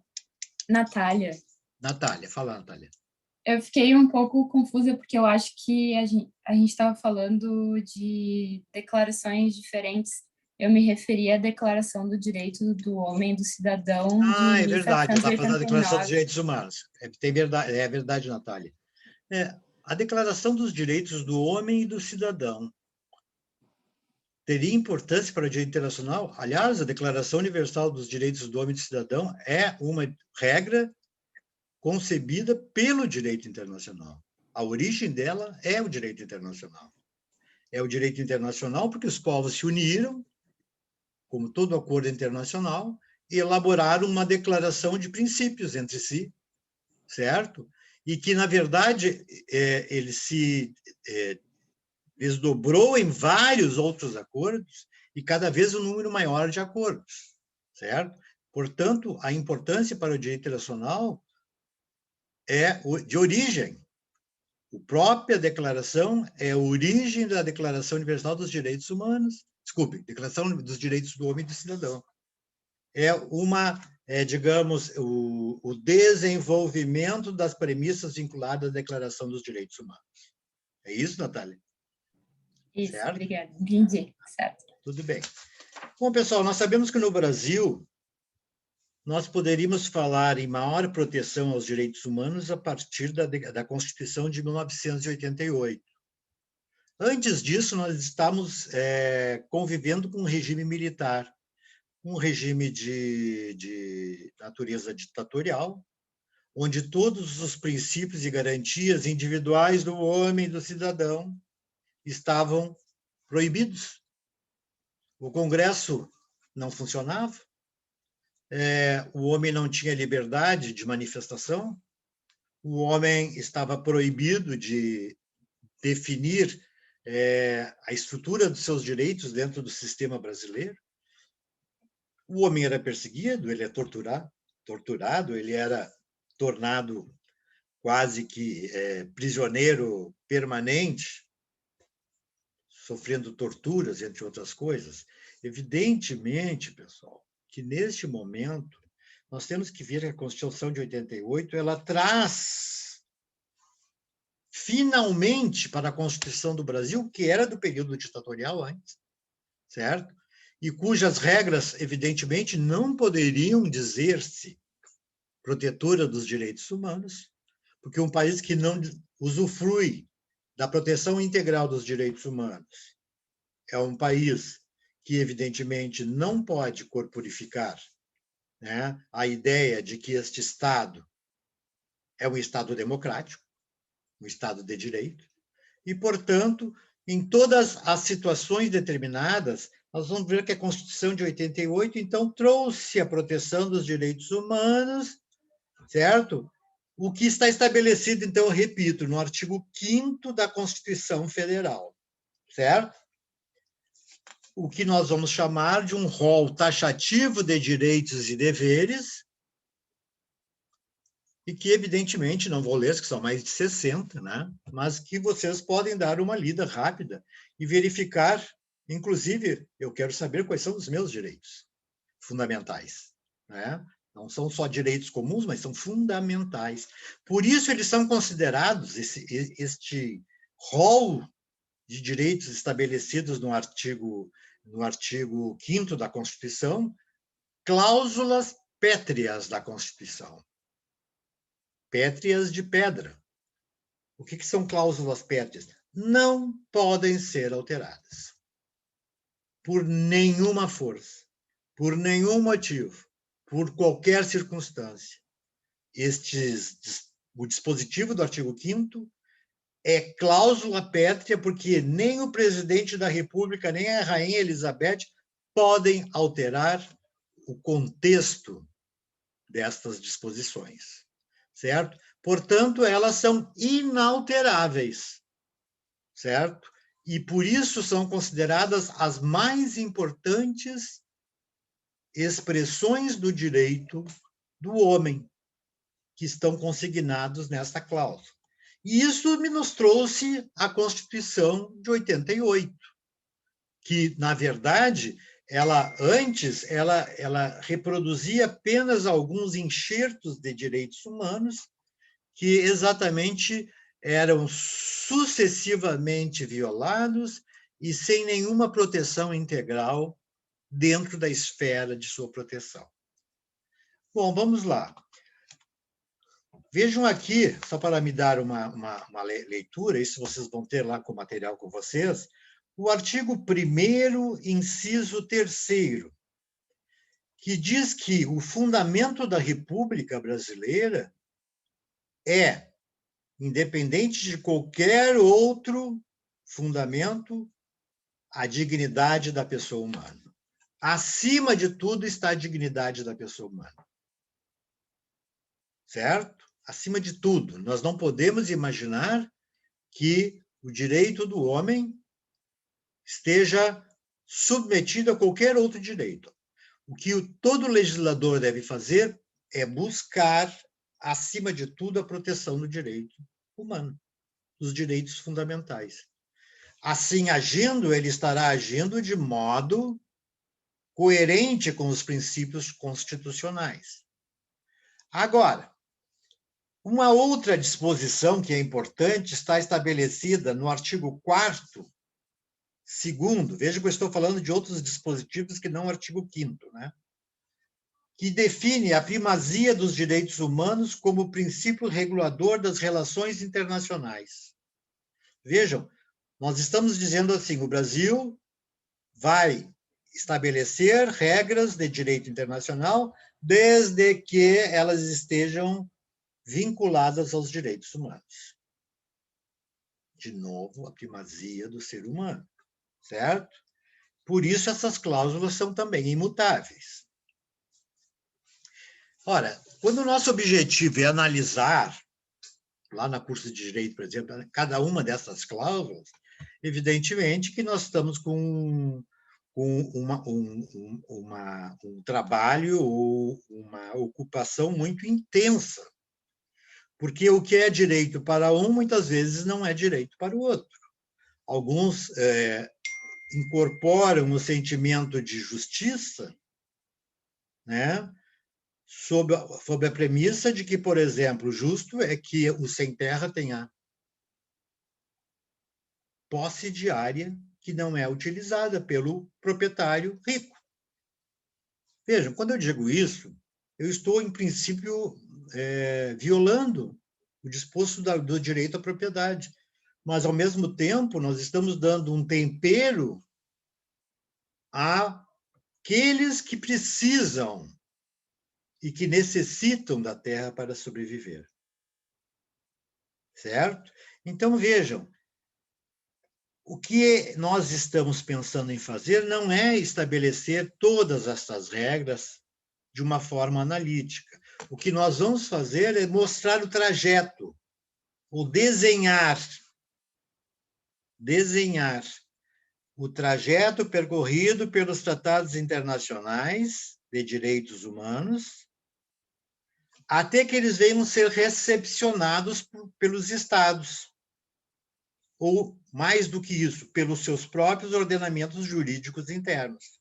Natália. Natália, fala, Natália. Eu fiquei um pouco confusa, porque eu acho que a gente estava falando de declarações diferentes. Eu me referi à Declaração do Direito do Homem e do Cidadão de é verdade, eu estava falando da Declaração dos 1789. Direitos Humanos. É verdade, Natália. A Declaração dos Direitos do Homem e do Cidadão teria importância para o direito internacional? Aliás, a Declaração Universal dos Direitos do Homem e do Cidadão é uma regra concebida pelo direito internacional. A origem dela é o direito internacional. É o direito internacional porque os povos se uniram, como todo acordo internacional, e elaboraram uma declaração de princípios entre si, certo? E que, na verdade, ele se desdobrou em vários outros acordos e cada vez um número maior de acordos, certo? Portanto, a importância para o direito internacional é de origem. A própria declaração é a origem da Declaração Universal dos Direitos Humanos, Declaração dos Direitos do Homem e do Cidadão. Digamos, o desenvolvimento das premissas vinculadas à Declaração dos Direitos Humanos. É isso, Natália? Isso, certo? obrigada. Entendi, certo. Tudo bem. Bom, pessoal, nós sabemos que no Brasil nós poderíamos falar em maior proteção aos direitos humanos a partir da Constituição de 1988. Antes disso, nós estamos convivendo com um regime militar, um regime de natureza ditatorial, onde todos os princípios e garantias individuais do homem e do cidadão estavam proibidos. O Congresso não funcionava, o homem não tinha liberdade de manifestação, o homem estava proibido de definir a estrutura dos seus direitos dentro do sistema brasileiro. O homem era perseguido, ele é torturado, ele era tornado quase que prisioneiro permanente, sofrendo torturas, entre outras coisas. Evidentemente, pessoal, que neste momento nós temos que ver que a Constituição de 88 ela traz finalmente para a Constituição do Brasil, que era do período ditatorial antes, certo? E cujas regras, evidentemente, não poderiam dizer-se protetora dos direitos humanos, porque um país que não usufrui da proteção integral dos direitos humanos é um país que, evidentemente, não pode corporificar, né, a ideia de que este Estado é um Estado democrático, um Estado de direito, e, portanto, em todas as situações determinadas, nós vamos ver que a Constituição de 88, então, trouxe a proteção dos direitos humanos, certo? O que está estabelecido, então, eu repito, no artigo 5º da Constituição Federal, certo? O que nós vamos chamar de um rol taxativo de direitos e deveres, e que, evidentemente, não vou ler, que são mais de 60, né? Mas que vocês podem dar uma lida rápida e verificar, inclusive, eu quero saber quais são os meus direitos fundamentais, né? Não são só direitos comuns, mas são fundamentais. Por isso, eles são considerados, este rol de direitos estabelecidos no artigo 5º da Constituição, cláusulas pétreas da Constituição. Pétreas de pedra. O que são cláusulas pétreas? Não podem ser alteradas por nenhuma força, por nenhum motivo, por qualquer circunstância. O dispositivo do artigo 5º é cláusula pétrea, porque nem o presidente da República, nem a Rainha Elizabeth podem alterar o contexto destas disposições, certo? Portanto, elas são inalteráveis, certo? E por isso são consideradas as mais importantes expressões do direito do homem, que estão consignados nesta cláusula. E isso nos trouxe a Constituição de 88, que, na verdade, ela reproduzia apenas alguns enxertos de direitos humanos que exatamente eram sucessivamente violados e sem nenhuma proteção integral dentro da esfera de sua proteção. Bom, vamos lá. Vejam aqui, só para me dar uma leitura, isso vocês vão ter lá com o material com vocês, o artigo 1º, inciso 3º, que diz que o fundamento da República Brasileira é, independente de qualquer outro fundamento, a dignidade da pessoa humana. Acima de tudo está a dignidade da pessoa humana. Certo? Acima de tudo. Nós não podemos imaginar que o direito do homem esteja submetido a qualquer outro direito. O que todo legislador deve fazer é buscar, acima de tudo, a proteção do direito humano, dos direitos fundamentais. Assim, agindo, ele estará agindo de modo coerente com os princípios constitucionais. Agora, uma outra disposição que é importante está estabelecida no artigo 4º, 2º, veja que eu estou falando de outros dispositivos que não o artigo 5º, né? Que define a primazia dos direitos humanos como princípio regulador das relações internacionais. Vejam, nós estamos dizendo assim, o Brasil vai estabelecer regras de direito internacional desde que elas estejam vinculadas aos direitos humanos. De novo, a primazia do ser humano, certo? Por isso, essas cláusulas são também imutáveis. Ora, quando o nosso objetivo é analisar, lá na curso de Direito, por exemplo, cada uma dessas cláusulas, evidentemente que nós estamos com um trabalho ou uma ocupação muito intensa, porque o que é direito para um, muitas vezes, não é direito para o outro. Alguns incorporam o sentimento de justiça, né, sob a premissa de que, por exemplo, justo é que o sem terra tenha posse de área que não é utilizada pelo proprietário rico. Vejam, quando eu digo isso, eu estou, em princípio, violando o disposto do direito à propriedade. Mas, ao mesmo tempo, nós estamos dando um tempero àqueles que precisam e que necessitam da terra para sobreviver. Certo? Então, vejam, o que nós estamos pensando em fazer não é estabelecer todas essas regras de uma forma analítica. O que nós vamos fazer é mostrar o trajeto, ou desenhar o trajeto percorrido pelos tratados internacionais de direitos humanos até que eles venham ser recepcionados pelos estados, ou, mais do que isso, pelos seus próprios ordenamentos jurídicos internos.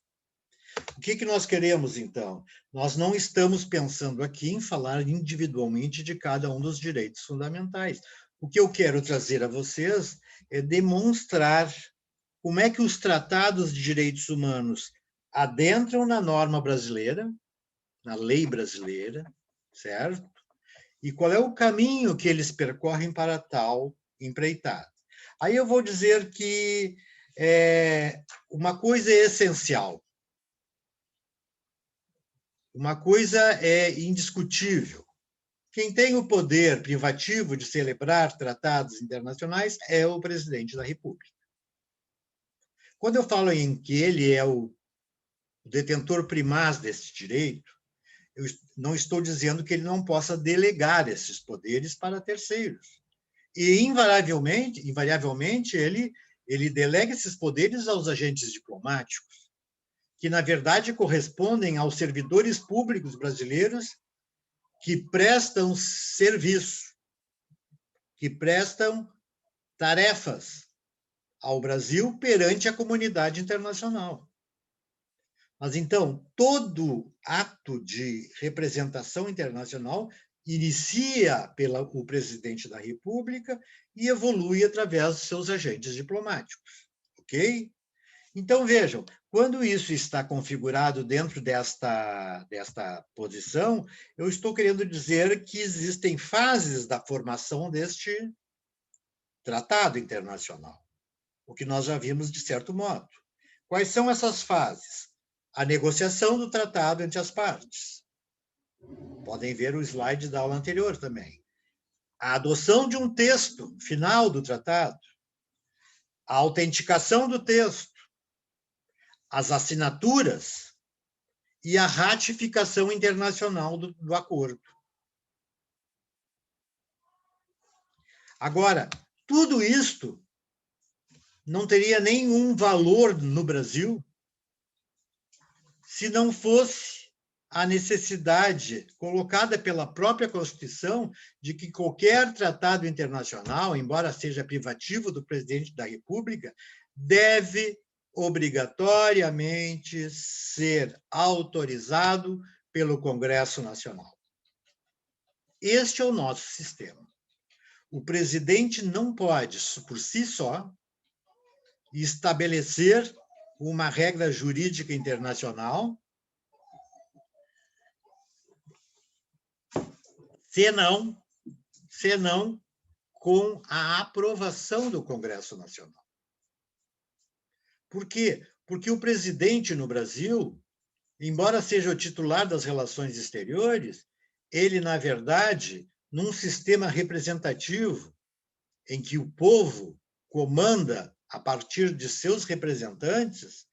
O que nós queremos, então? Nós não estamos pensando aqui em falar individualmente de cada um dos direitos fundamentais. O que eu quero trazer a vocês é demonstrar como é que os tratados de direitos humanos adentram na norma brasileira, na lei brasileira, certo? E qual é o caminho que eles percorrem para tal empreitada. Aí eu vou dizer que uma coisa é essencial. Uma coisa é indiscutível. Quem tem o poder privativo de celebrar tratados internacionais é o presidente da República. Quando eu falo em que ele é o detentor primaz desse direito, eu não estou dizendo que ele não possa delegar esses poderes para terceiros. E, invariavelmente ele delega esses poderes aos agentes diplomáticos, que, na verdade, correspondem aos servidores públicos brasileiros que prestam serviço, que prestam tarefas ao Brasil perante a comunidade internacional. Mas, então, todo ato de representação internacional inicia pelo presidente da República e evolui através dos seus agentes diplomáticos, ok? Então, vejam, quando isso está configurado dentro desta posição, eu estou querendo dizer que existem fases da formação deste tratado internacional, o que nós já vimos de certo modo. Quais são essas fases? A negociação do tratado entre as partes. Podem ver o slide da aula anterior também. A adoção de um texto final do tratado. A autenticação do texto. As assinaturas e a ratificação internacional do acordo. Agora, tudo isto não teria nenhum valor no Brasil se não fosse a necessidade colocada pela própria Constituição de que qualquer tratado internacional, embora seja privativo do presidente da República, deve obrigatoriamente ser autorizado pelo Congresso Nacional. Este é o nosso sistema. O presidente não pode, por si só, estabelecer uma regra jurídica internacional, senão com a aprovação do Congresso Nacional. Por quê? Porque o presidente no Brasil, embora seja o titular das relações exteriores, ele, na verdade, num sistema representativo, em que o povo comanda a partir de seus representantes,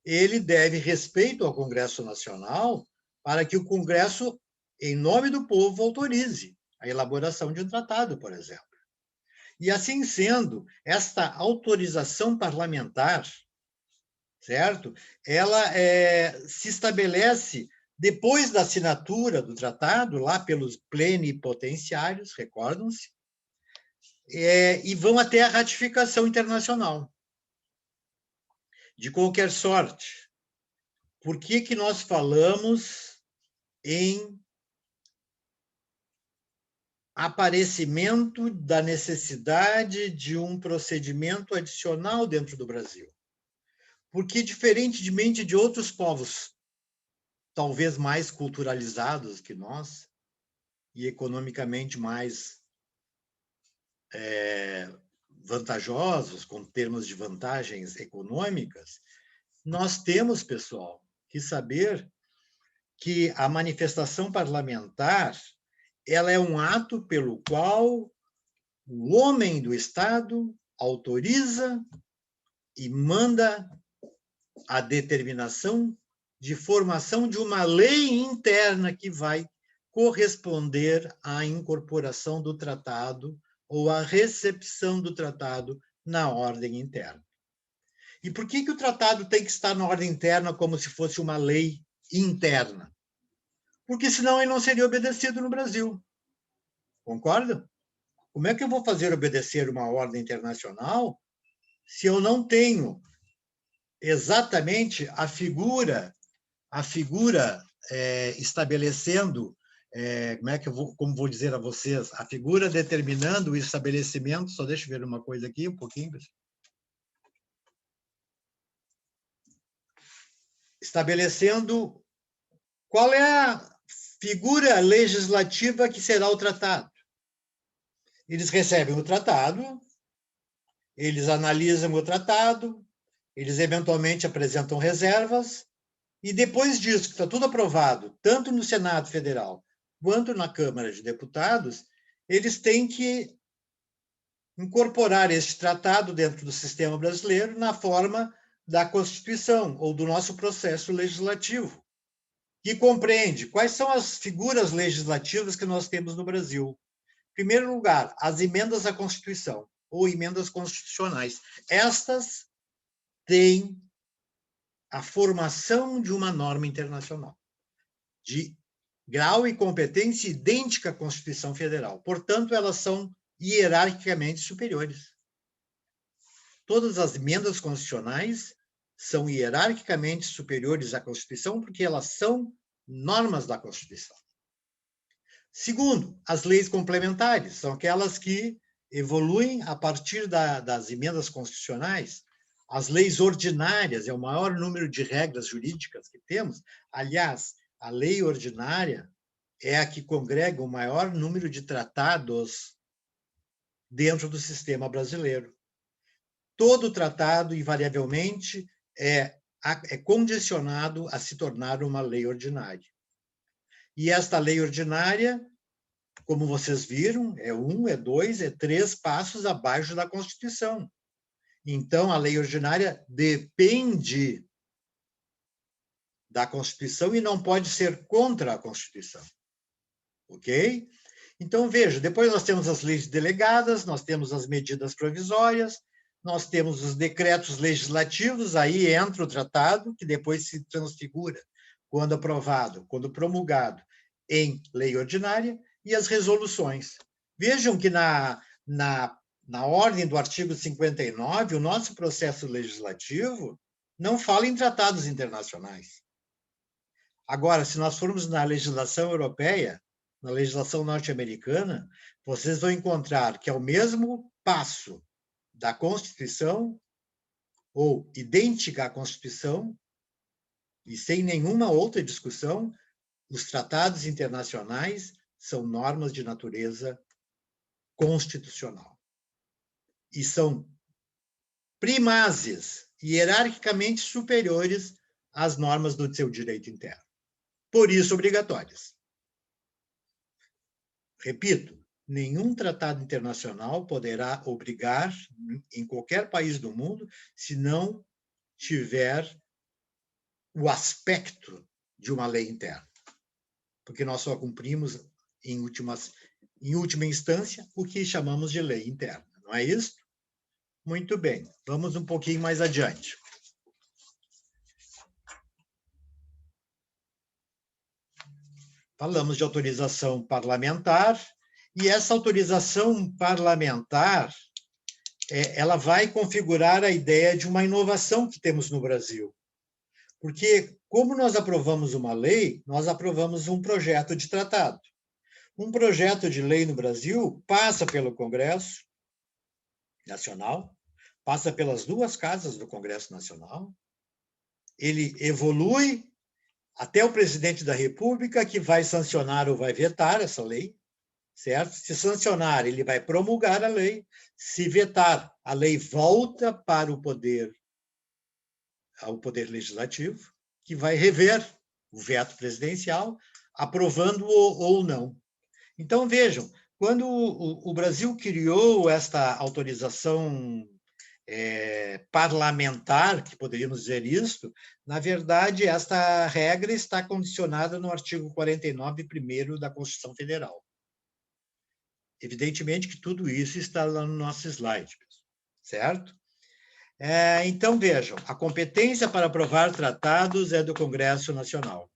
ele deve respeito ao Congresso Nacional para que o Congresso, em nome do povo, autorize a elaboração de um tratado, por exemplo. E, assim sendo, esta autorização parlamentar, certo? Ela se estabelece depois da assinatura do tratado, lá pelos plenipotenciários, recordam-se, e vão até a ratificação internacional. De qualquer sorte, por que nós falamos em aparecimento da necessidade de um procedimento adicional dentro do Brasil? Porque, diferentemente de outros povos, talvez mais culturalizados que nós, e economicamente mais vantajosos, com termos de vantagens econômicas, nós temos, pessoal, que saber que a manifestação parlamentar ela é um ato pelo qual o homem do Estado autoriza e manda a determinação de formação de uma lei interna que vai corresponder à incorporação do tratado ou à recepção do tratado na ordem interna. E por que o tratado tem que estar na ordem interna como se fosse uma lei interna? porque senão ele não seria obedecido no Brasil. Concorda? Como é que eu vou fazer obedecer uma ordem internacional se eu não tenho exatamente a figura estabelecendo, como vou dizer a vocês, a figura determinando o estabelecimento, só deixa eu ver uma coisa aqui, um pouquinho, estabelecendo qual é a figura legislativa que será o tratado. Eles recebem o tratado, eles analisam o tratado, eles eventualmente apresentam reservas, e depois disso, que está tudo aprovado, tanto no Senado Federal quanto na Câmara de Deputados, eles têm que incorporar este tratado dentro do sistema brasileiro na forma da Constituição ou do nosso processo legislativo, que compreende quais são as figuras legislativas que nós temos no Brasil. Em primeiro lugar, as emendas à Constituição ou emendas constitucionais. Estas têm a formação de uma norma internacional, de grau e competência idêntica à Constituição Federal. Portanto, elas são hierarquicamente superiores. Todas as emendas constitucionais são hierarquicamente superiores à Constituição porque elas são normas da Constituição. Segundo, as leis complementares são aquelas que evoluem a partir das emendas constitucionais. As leis ordinárias é o maior número de regras jurídicas que temos. Aliás, a lei ordinária é a que congrega o maior número de tratados dentro do sistema brasileiro. Todo tratado, invariavelmente, é condicionado a se tornar uma lei ordinária. E esta lei ordinária, como vocês viram, é 1, é 2, é 3 passos abaixo da Constituição. Então, a lei ordinária depende da Constituição e não pode ser contra a Constituição. Ok? Então, veja, depois nós temos as leis delegadas, nós temos as medidas provisórias, nós temos os decretos legislativos, aí entra o tratado, que depois se transfigura, quando aprovado, quando promulgado, em lei ordinária, e as resoluções. Vejam que na ordem do artigo 59, o nosso processo legislativo não fala em tratados internacionais. Agora, se nós formos na legislação europeia, na legislação norte-americana, vocês vão encontrar que, ao mesmo passo da Constituição, ou idêntica à Constituição, e sem nenhuma outra discussão, os tratados internacionais são normas de natureza constitucional. E são primazes, hierarquicamente superiores às normas do seu direito interno. Por isso, obrigatórias. Repito, nenhum tratado internacional poderá obrigar em qualquer país do mundo se não tiver o aspecto de uma lei interna. Porque nós só cumprimos, em última instância, o que chamamos de lei interna. Não é isso? Muito bem. Vamos um pouquinho mais adiante. Falamos de autorização parlamentar, e essa autorização parlamentar, ela vai configurar a ideia de uma inovação que temos no Brasil. Porque, como nós aprovamos uma lei, nós aprovamos um projeto de tratado. Um projeto de lei no Brasil passa pelo Congresso Nacional, passa pelas duas casas do Congresso Nacional, ele evolui até o presidente da República, que vai sancionar ou vai vetar essa lei, certo? Se sancionar, ele vai promulgar a lei. Se vetar, a lei volta para ao poder legislativo, que vai rever o veto presidencial, aprovando-o ou não. Então, vejam, quando o Brasil criou esta autorização parlamentar, que poderíamos dizer isso, na verdade, esta regra está condicionada no artigo 49, primeiro da Constituição Federal. Evidentemente que tudo isso está lá no nosso slide, certo? Então, vejam, a competência para aprovar tratados é do Congresso Nacional.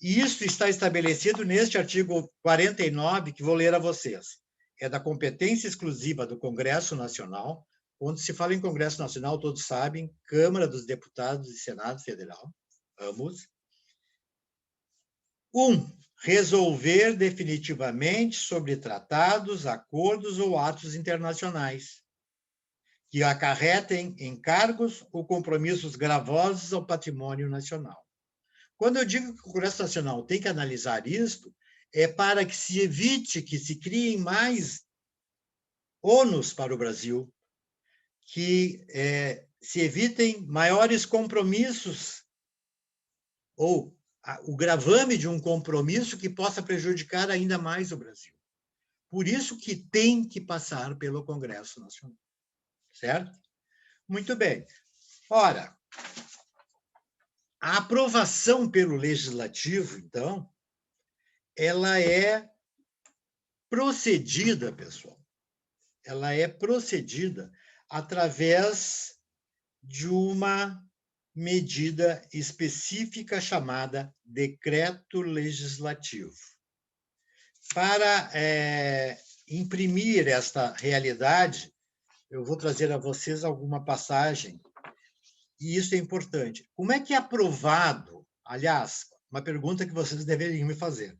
E isso está estabelecido neste artigo 49, que vou ler a vocês. É da competência exclusiva do Congresso Nacional. Quando se fala em Congresso Nacional, todos sabem, Câmara dos Deputados e Senado Federal, ambos. 1. Resolver definitivamente sobre tratados, acordos ou atos internacionais que acarretem encargos ou compromissos gravosos ao patrimônio nacional. Quando eu digo que o Congresso Nacional tem que analisar isto, é para que se evite que se criem mais ônus para o Brasil, que se evitem maiores compromissos ou o gravame de um compromisso que possa prejudicar ainda mais o Brasil. Por isso que tem que passar pelo Congresso Nacional. Certo? Muito bem. Ora, a aprovação pelo Legislativo, então, ela é procedida, pessoal, ela é procedida através de uma medida específica chamada decreto legislativo. Para imprimir esta realidade, eu vou trazer a vocês alguma passagem, e isso é importante. Como é que é aprovado, aliás, uma pergunta que vocês deveriam me fazer,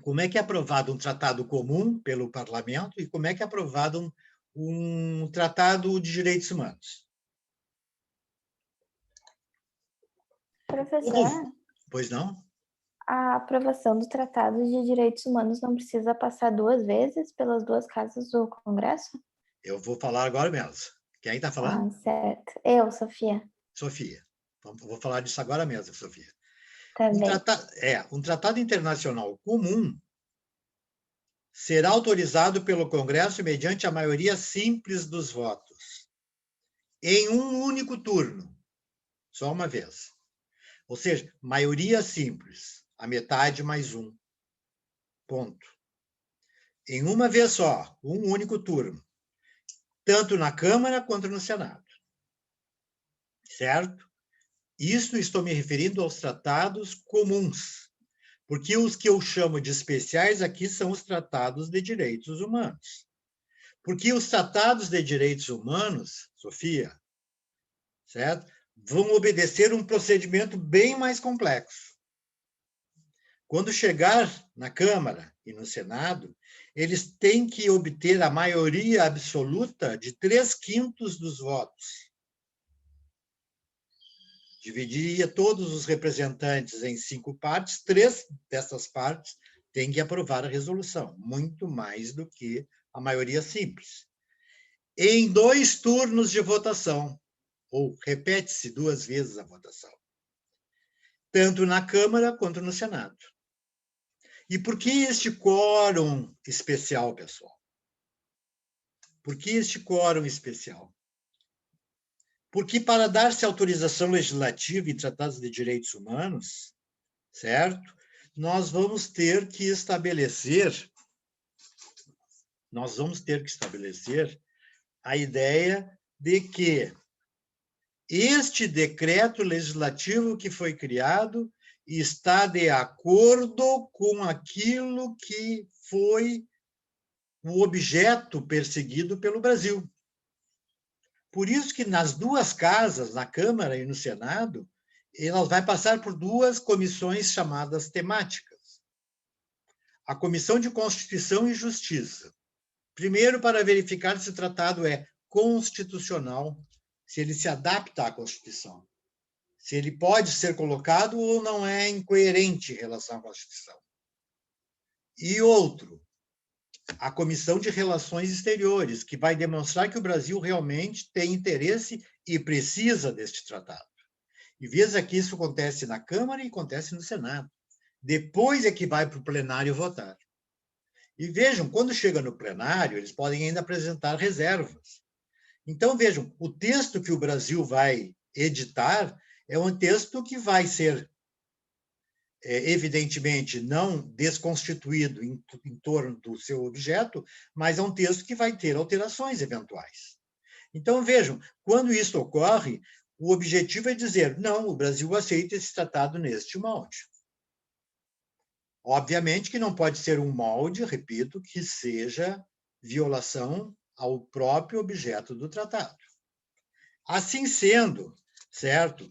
como é que é aprovado um tratado comum pelo parlamento e como é que é aprovado um tratado de direitos humanos? Professor, Pois não? a aprovação do Tratado de Direitos Humanos não precisa passar 2 vezes pelas 2 casas do Congresso? Eu vou falar agora mesmo. Quem está falando? Certo. Eu, Sofia. Sofia. Vou falar disso agora mesmo, Sofia. Também. Um tratado internacional comum será autorizado pelo Congresso mediante a maioria simples dos votos, em um único turno, só uma vez. Ou seja, maioria simples, a metade mais um. Ponto. Em uma vez só, um único turno, tanto na Câmara quanto no Senado. Certo? Isso estou me referindo aos tratados comuns, porque os que eu chamo de especiais aqui são os tratados de direitos humanos. Porque os tratados de direitos humanos, Sofia, certo? Vão obedecer um procedimento bem mais complexo. Quando chegar na Câmara e no Senado, eles têm que obter a maioria absoluta de 3/5 dos votos. Dividiria todos os representantes em 5 partes, 3 dessas partes têm que aprovar a resolução, muito mais do que a maioria simples. Em 2 turnos de votação, ou repete-se 2 vezes a votação, tanto na Câmara quanto no Senado. E por que este quórum especial, pessoal? Por que este quórum especial? Porque para dar-se autorização legislativa em tratados de direitos humanos, certo? Nós vamos ter que estabelecer a ideia de que este decreto legislativo que foi criado está de acordo com aquilo que foi o objeto perseguido pelo Brasil. Por isso que nas 2 casas, na Câmara e no Senado, ela vai passar por 2 comissões chamadas temáticas. A Comissão de Constituição e Justiça. Primeiro, para verificar se o tratado é constitucional, se ele se adapta à Constituição, se ele pode ser colocado ou não é incoerente em relação à Constituição. E outro, a Comissão de Relações Exteriores, que vai demonstrar que o Brasil realmente tem interesse e precisa deste tratado. E veja que isso acontece na Câmara e acontece no Senado. Depois é que vai para o plenário votar. E vejam, quando chega no plenário, eles podem ainda apresentar reservas. Então, vejam, o texto que o Brasil vai editar é um texto que vai ser, evidentemente, não desconstituído em torno do seu objeto, mas é um texto que vai ter alterações eventuais. Então, vejam, quando isso ocorre, O objetivo é dizer, não, o Brasil aceita esse tratado neste molde. Obviamente que não pode ser um molde, repito, que seja violação ao próprio objeto do tratado. Assim sendo, certo?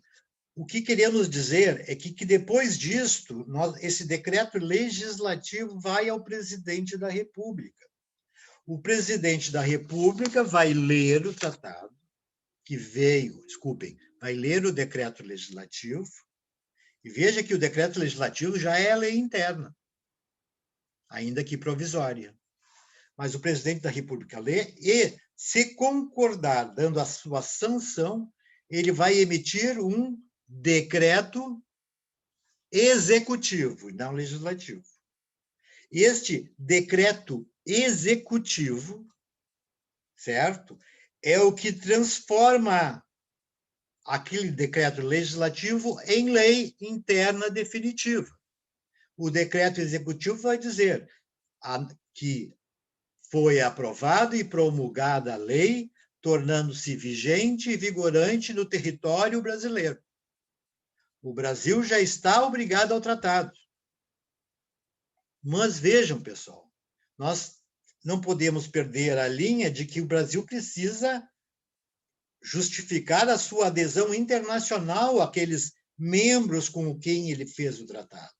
O que queremos dizer é que depois disto, esse decreto legislativo vai ao presidente da República. O presidente da República vai ler o tratado, vai ler o decreto legislativo, e veja que o decreto legislativo já é lei interna, ainda que provisória. Mas o presidente da República lê e, se concordar, dando a sua sanção, ele vai emitir um decreto executivo, não legislativo. Este decreto executivo, certo? É o que transforma aquele decreto legislativo em lei interna definitiva. O decreto executivo vai dizer que foi aprovada e promulgada a lei, tornando-se vigente e vigorante no território brasileiro. O Brasil já está obrigado ao tratado. Mas vejam, pessoal, nós não podemos perder a linha de que o Brasil precisa justificar a sua adesão internacional àqueles membros com quem ele fez o tratado.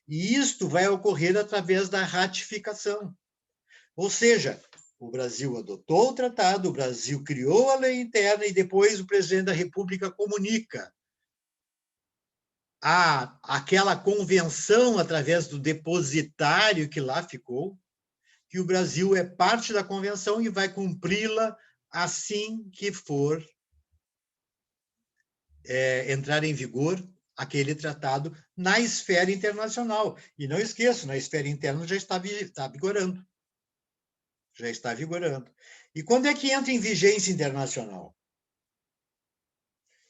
E isto vai ocorrer através da ratificação. Ou seja, o Brasil adotou o tratado, o Brasil criou a lei interna e depois o presidente da República comunica aquela convenção através do depositário que lá ficou, que o Brasil é parte da convenção e vai cumpri-la assim que for entrar em vigor aquele tratado na esfera internacional. E não esqueço, na esfera interna já está vigorando. Já está vigorando. E quando é que entra em vigência internacional?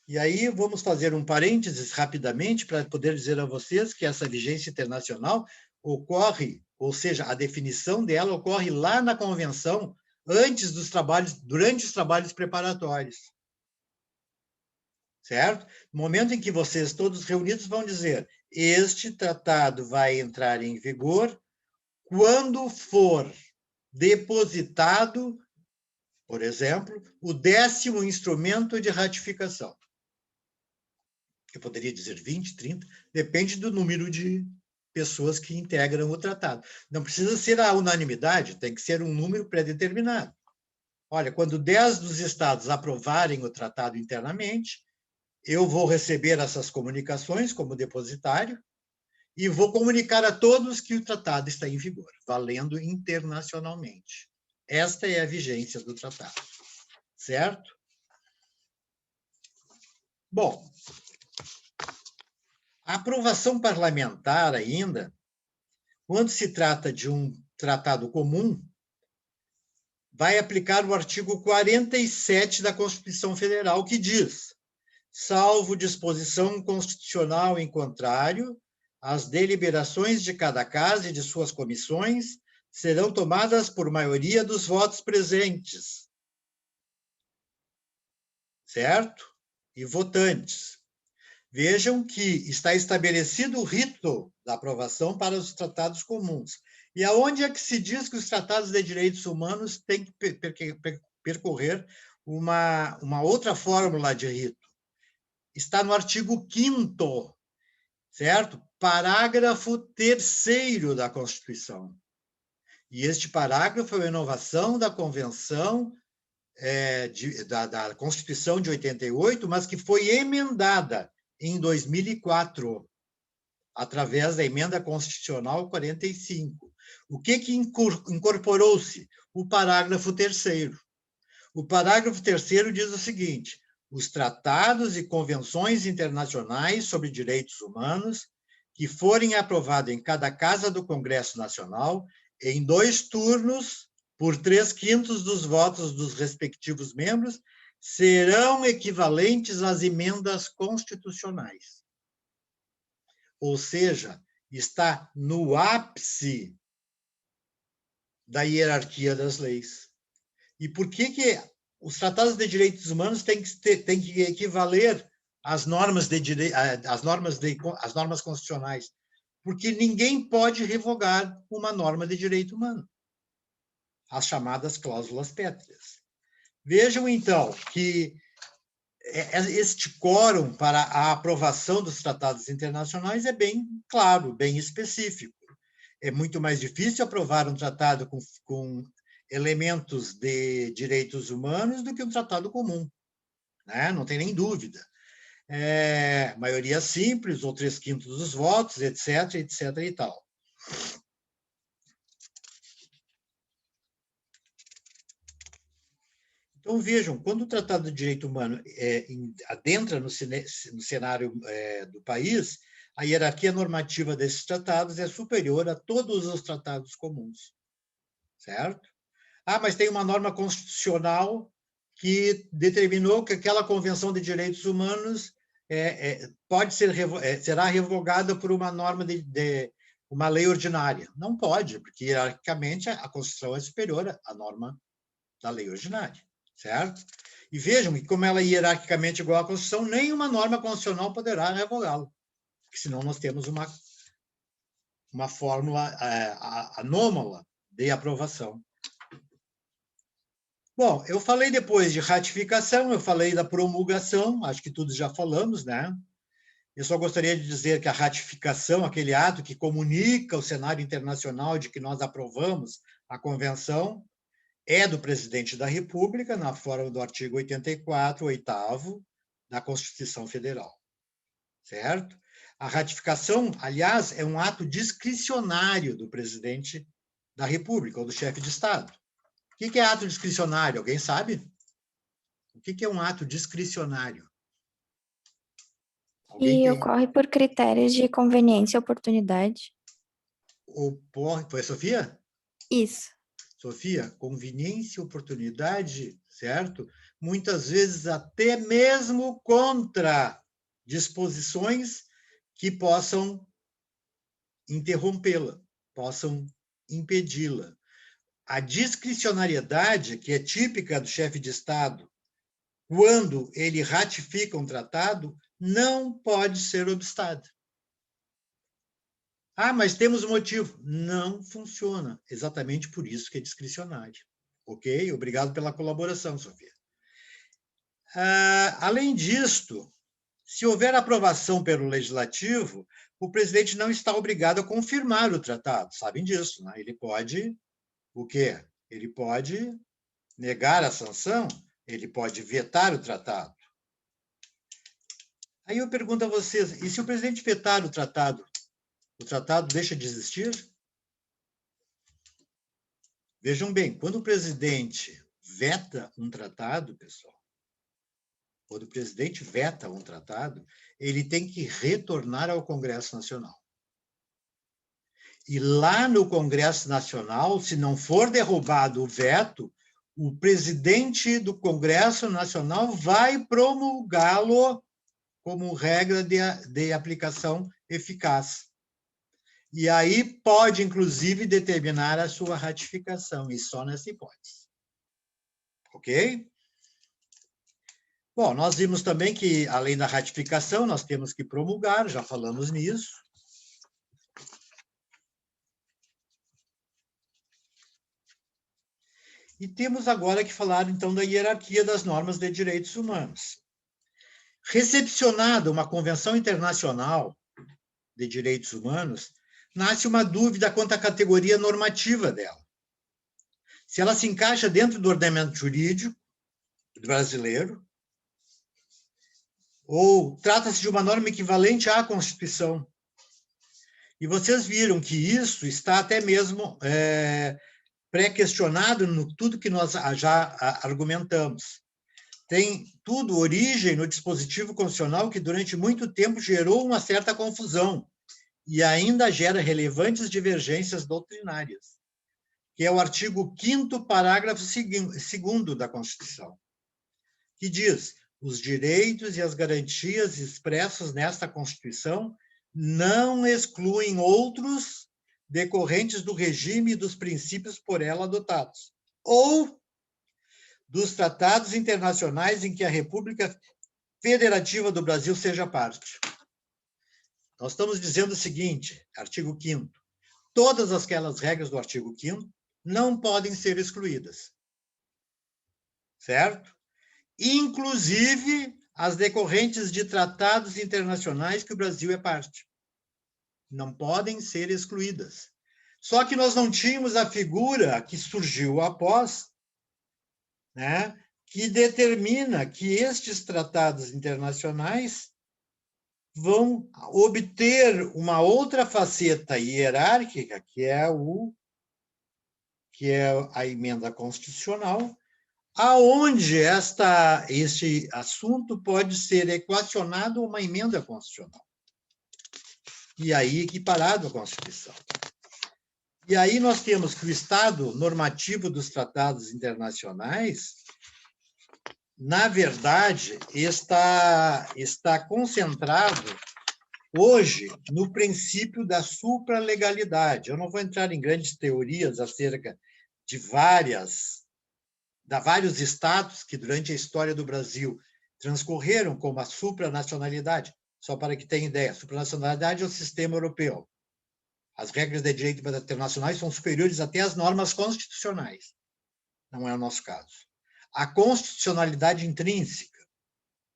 E aí vamos fazer um parênteses rapidamente para poder dizer a vocês que essa vigência internacional ocorre, ou seja, a definição dela ocorre lá na convenção, antes dos trabalhos, durante os trabalhos preparatórios. Certo? No momento em que vocês todos reunidos vão dizer, este tratado vai entrar em vigor quando for depositado, por exemplo, o 10º instrumento de ratificação. Eu poderia dizer 20, 30, depende do número de pessoas que integram o tratado. Não precisa ser a unanimidade, tem que ser um número pré-determinado. Olha, quando 10 dos estados aprovarem o tratado internamente, eu vou receber essas comunicações como depositário e vou comunicar a todos que o tratado está em vigor, valendo internacionalmente. Esta é a vigência do tratado, certo? Bom, a aprovação parlamentar ainda, quando se trata de um tratado comum, vai aplicar o artigo 47 da Constituição Federal, que diz, salvo disposição constitucional em contrário, as deliberações de cada casa e de suas comissões serão tomadas por maioria dos votos presentes, certo? E votantes. Vejam que está estabelecido o rito da aprovação para os tratados comuns. E aonde é que se diz que os tratados de direitos humanos têm que percorrer uma outra fórmula de rito? Está no artigo 5º, certo? Parágrafo 3º da Constituição. E este parágrafo é uma inovação da Convenção da Constituição de 88, mas que foi emendada em 2004, através da Emenda Constitucional 45. O que incorporou-se? O parágrafo 3º. O parágrafo 3º diz o seguinte, os tratados e convenções internacionais sobre direitos humanos que forem aprovados em cada casa do Congresso Nacional, em 2 turnos, por 3/5 dos votos dos respectivos membros, serão equivalentes às emendas constitucionais. Ou seja, está no ápice da hierarquia das leis. E por que os tratados de direitos humanos têm que equivaler às normas às normas constitucionais, porque ninguém pode revogar uma norma de direito humano, as chamadas cláusulas pétreas. Vejam, então, que este quórum para a aprovação dos tratados internacionais é bem claro, bem específico. É muito mais difícil aprovar um tratado com elementos de direitos humanos do que um tratado comum, né? Não tem nem dúvida. Maioria simples, ou 3/5 dos votos, etc., etc. e tal. Então, vejam, quando o Tratado de Direito Humano adentra no cenário do país, a hierarquia normativa desses tratados é superior a todos os tratados comuns, certo? Mas tem uma norma constitucional que determinou que aquela Convenção de Direitos Humanos será revogada por uma norma uma lei ordinária. Não pode, porque hierarquicamente a Constituição é superior à norma da lei ordinária, certo? E vejam que, como ela é hierarquicamente igual à Constituição, nenhuma norma constitucional poderá revogá-la, porque senão nós temos uma fórmula anômala de aprovação. Bom, eu falei depois de ratificação, eu falei da promulgação, acho que todos já falamos, né? Eu só gostaria de dizer que a ratificação, aquele ato que comunica o cenário internacional de que nós aprovamos a convenção, é do presidente da República, na forma do artigo 84, 8º da Constituição Federal, certo? A ratificação, aliás, é um ato discricionário do presidente da República, ou do chefe de Estado. O que é ato discricionário? Alguém sabe? O que é um ato discricionário? E ocorre por critérios de conveniência e oportunidade. Foi a Sofia? Isso. Sofia, conveniência e oportunidade, certo? Muitas vezes até mesmo contra disposições que possam interrompê-la, possam impedi-la. A discricionariedade, que é típica do chefe de Estado, quando ele ratifica um tratado, não pode ser obstada. Mas temos um motivo. Não funciona. Exatamente por isso que é discricionário. Ok? Obrigado pela colaboração, Sofia. Além disto, se houver aprovação pelo Legislativo, o presidente não está obrigado a confirmar o tratado. Sabem disso, né? Ele pode... O quê? Ele pode negar a sanção, ele pode vetar o tratado. Aí eu pergunto a vocês, e se o presidente vetar o tratado deixa de existir? Vejam bem, quando o presidente veta um tratado, pessoal, quando o presidente veta um tratado, ele tem que retornar ao Congresso Nacional. E lá no Congresso Nacional, se não for derrubado o veto, o presidente do Congresso Nacional vai promulgá-lo como regra de aplicação eficaz. E aí pode, inclusive, determinar a sua ratificação, e só nessa hipótese. Ok? Bom, nós vimos também que, além da ratificação, nós temos que promulgar, já falamos nisso. E temos agora que falar, então, da hierarquia das normas de direitos humanos. Recepcionada uma convenção internacional de direitos humanos, nasce uma dúvida quanto à categoria normativa dela. Se ela se encaixa dentro do ordenamento jurídico brasileiro, ou trata-se de uma norma equivalente à Constituição. E vocês viram que isso está até mesmo pré-questionado no tudo que nós já argumentamos. Tem tudo origem no dispositivo constitucional que durante muito tempo gerou uma certa confusão e ainda gera relevantes divergências doutrinárias, que é o artigo 5º, parágrafo 2º da Constituição, que diz: os direitos e as garantias expressos nesta Constituição não excluem outros decorrentes do regime e dos princípios por ela adotados, ou dos tratados internacionais em que a República Federativa do Brasil seja parte. Nós estamos dizendo o seguinte, artigo 5º, todas aquelas regras do artigo 5º não podem ser excluídas, certo? Inclusive as decorrentes de tratados internacionais que o Brasil é parte. Não podem ser excluídas. Só que nós não tínhamos a figura que surgiu após, né, que determina que estes tratados internacionais vão obter uma outra faceta hierárquica, que é a emenda constitucional, aonde este assunto pode ser equacionado a uma emenda constitucional. E aí equiparado à Constituição. E aí nós temos que o estado normativo dos tratados internacionais, na verdade, está concentrado hoje no princípio da supralegalidade. Eu não vou entrar em grandes teorias acerca de vários estados que, durante a história do Brasil, transcorreram como a supranacionalidade. Só para que tenha ideia, a supranacionalidade é o sistema europeu. As regras de direito internacionais são superiores até às normas constitucionais. Não é o nosso caso. A constitucionalidade intrínseca,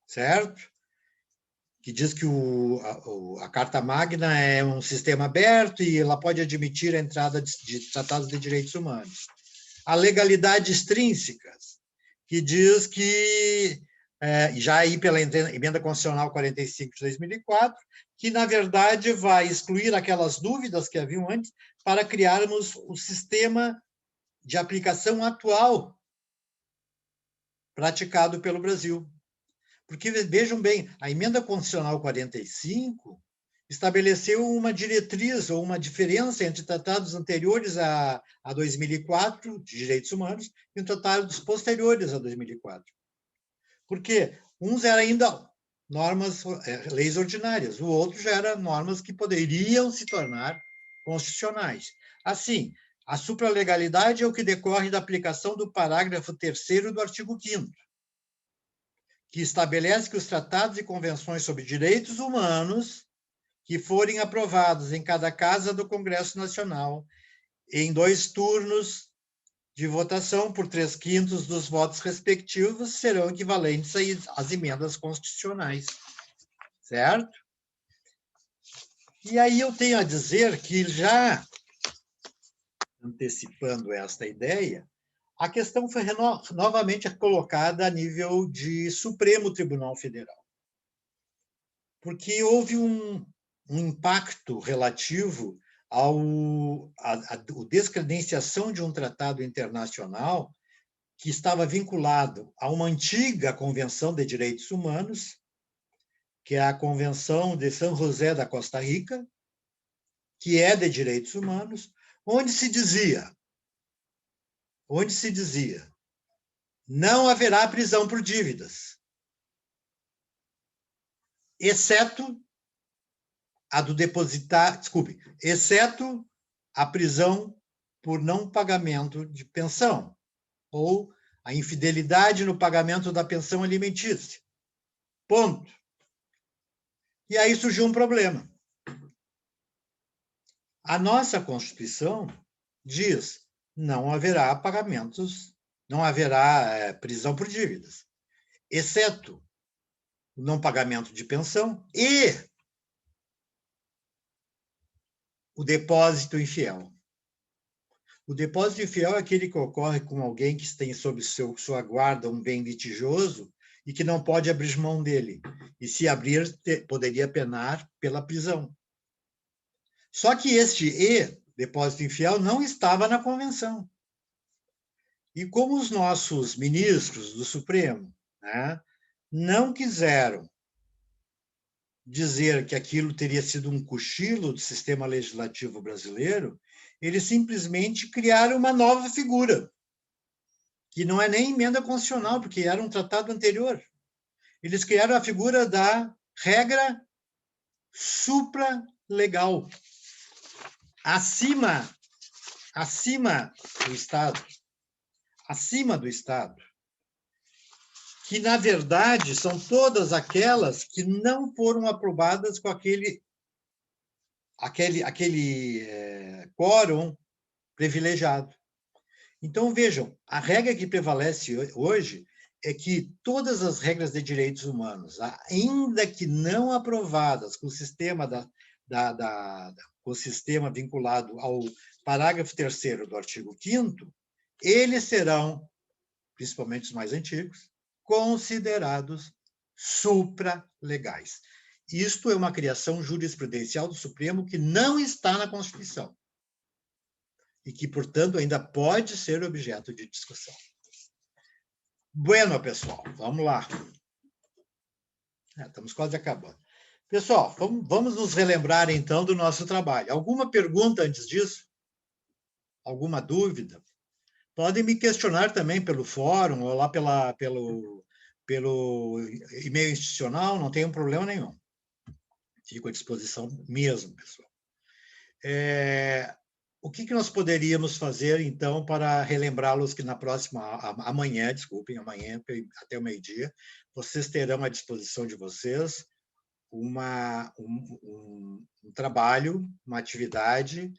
certo? Que diz que a Carta Magna é um sistema aberto e ela pode admitir a entrada de tratados de direitos humanos. A legalidade extrínseca, que diz que, já aí pela Emenda Constitucional 45 de 2004, que, na verdade, vai excluir aquelas dúvidas que haviam antes para criarmos o sistema de aplicação atual praticado pelo Brasil. Porque, vejam bem, a Emenda Constitucional 45 estabeleceu uma diretriz ou uma diferença entre tratados anteriores a 2004, de direitos humanos, e tratados posteriores a 2004. Porque uns eram ainda normas, leis ordinárias, o outro já era normas que poderiam se tornar constitucionais. Assim, a supralegalidade é o que decorre da aplicação do parágrafo 3º do artigo 5º, que estabelece que os tratados e convenções sobre direitos humanos que forem aprovados em cada casa do Congresso Nacional, em 2 turnos de votação por 3/5 dos votos respectivos, serão equivalentes às emendas constitucionais, certo? E aí eu tenho a dizer que, já antecipando esta ideia, a questão foi novamente colocada a nível de Supremo Tribunal Federal, porque houve um impacto relativo à descredenciação de um tratado internacional que estava vinculado a uma antiga Convenção de Direitos Humanos, que é a Convenção de São José da Costa Rica, que é de direitos humanos, onde se dizia, não haverá prisão por dívidas, exceto a prisão por não pagamento de pensão, ou a infidelidade no pagamento da pensão alimentícia. Ponto. E aí surgiu um problema. A nossa Constituição diz: não haverá pagamentos, não haverá prisão por dívidas, exceto o não pagamento de pensão e o depósito infiel. O depósito infiel é aquele que ocorre com alguém que tem sob sua guarda um bem litigioso e que não pode abrir mão dele. E, se abrir, poderia penar pela prisão. Só que este depósito infiel não estava na Convenção. E como os nossos ministros do Supremo, né, não quiseram dizer que aquilo teria sido um cochilo do sistema legislativo brasileiro, eles simplesmente criaram uma nova figura, que não é nem emenda constitucional, porque era um tratado anterior. Eles criaram a figura da regra supralegal, acima do Estado. que, na verdade, são todas aquelas que não foram aprovadas com aquele quórum privilegiado. Então, vejam, a regra que prevalece hoje é que todas as regras de direitos humanos, ainda que não aprovadas com o sistema com o sistema vinculado ao parágrafo 3º do artigo 5º, eles serão, principalmente os mais antigos, considerados supralegais. Isto é uma criação jurisprudencial do Supremo que não está na Constituição e que, portanto, ainda pode ser objeto de discussão. Bueno, pessoal, vamos lá. Estamos quase acabando. Pessoal, vamos nos relembrar, então, do nosso trabalho. Alguma pergunta antes disso? Alguma dúvida? Podem me questionar também pelo fórum ou lá pelo e-mail institucional, não tem problema nenhum. Fico à disposição mesmo, pessoal. O que nós poderíamos fazer, então, para relembrá-los que na próxima, amanhã, até o meio-dia, vocês terão à disposição de vocês um trabalho, uma atividade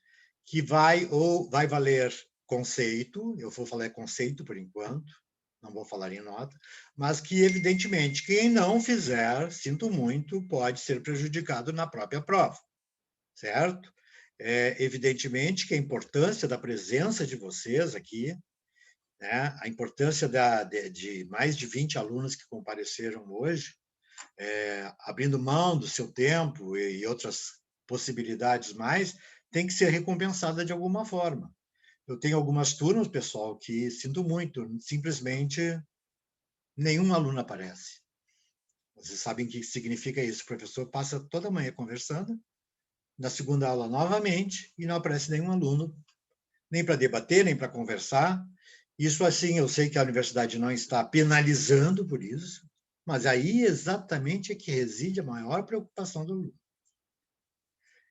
que vai valer conceito, eu vou falar conceito por enquanto, não vou falar em nota, mas que, evidentemente, quem não fizer, sinto muito, pode ser prejudicado na própria prova, certo? Evidentemente que a importância da presença de vocês aqui, né, a importância de mais de 20 alunos que compareceram hoje, abrindo mão do seu tempo e outras possibilidades mais, tem que ser recompensada de alguma forma. Eu tenho algumas turmas, pessoal, que, sinto muito, simplesmente nenhum aluno aparece. Vocês sabem o que significa isso. O professor passa toda a manhã conversando, na segunda aula novamente, e não aparece nenhum aluno, nem para debater, nem para conversar. Isso, assim, eu sei que a universidade não está penalizando por isso, mas aí exatamente é que reside a maior preocupação do aluno.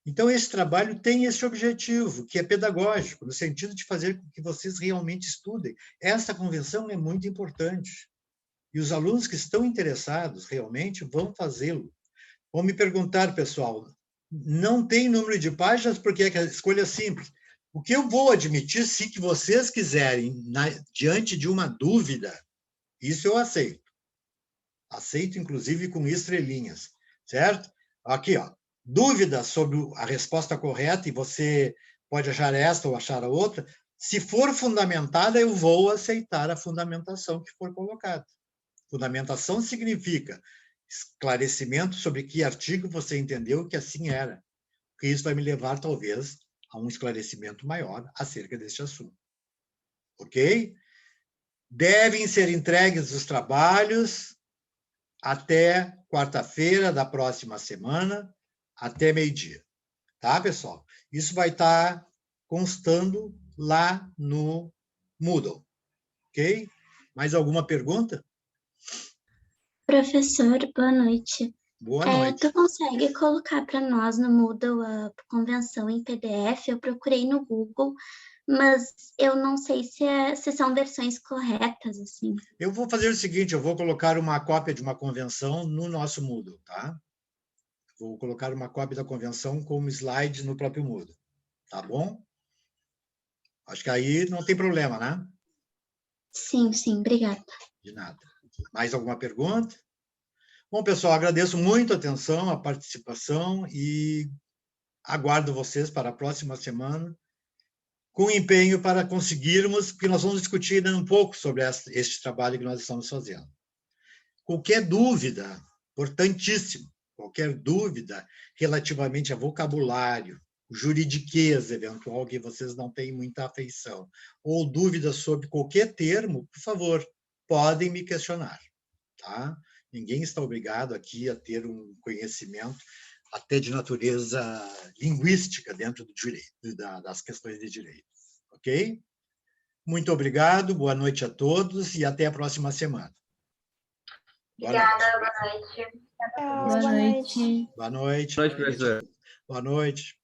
Então, esse trabalho tem esse objetivo, que é pedagógico, no sentido de fazer com que vocês realmente estudem. Essa convenção é muito importante. E os alunos que estão interessados realmente vão fazê-lo. Vão me perguntar, pessoal, não tem número de páginas porque a escolha é simples. O que eu vou admitir, se que vocês quiserem, diante de uma dúvida, isso eu aceito. Aceito, inclusive, com estrelinhas, certo? Aqui, ó. Dúvida sobre a resposta correta, e você pode achar esta ou achar a outra, se for fundamentada, eu vou aceitar a fundamentação que for colocada. Fundamentação significa esclarecimento sobre que artigo você entendeu que assim era, porque isso vai me levar, talvez, a um esclarecimento maior acerca deste assunto. Ok? Devem ser entregues os trabalhos até quarta-feira da próxima semana, até meio-dia. Tá, pessoal? Isso vai estar constando lá no Moodle. Ok? Mais alguma pergunta? Professor, boa noite. Boa noite. Tu consegue colocar para nós no Moodle a convenção em PDF? Eu procurei no Google, mas eu não sei se são versões corretas, assim. Eu vou fazer o seguinte, eu vou colocar uma cópia de uma convenção no nosso Moodle, tá? Vou colocar uma cópia da convenção como slide no próprio Moodle, tá bom? Acho que aí não tem problema, né? Sim, obrigada. De nada. Mais alguma pergunta? Bom, pessoal, agradeço muito a atenção, a participação e aguardo vocês para a próxima semana com empenho para conseguirmos, porque nós vamos discutir ainda um pouco sobre este trabalho que nós estamos fazendo. Qualquer dúvida, importantíssimo, qualquer dúvida relativamente a vocabulário, juridiqueza eventual que vocês não têm muita afeição, ou dúvidas sobre qualquer termo, por favor, podem me questionar, tá? Ninguém está obrigado aqui a ter um conhecimento até de natureza linguística dentro do direito, das questões de direito, ok? Muito obrigado, boa noite a todos e até a próxima semana. Obrigada, boa noite. Boa noite. Boa noite. Boa noite, professor. Boa noite.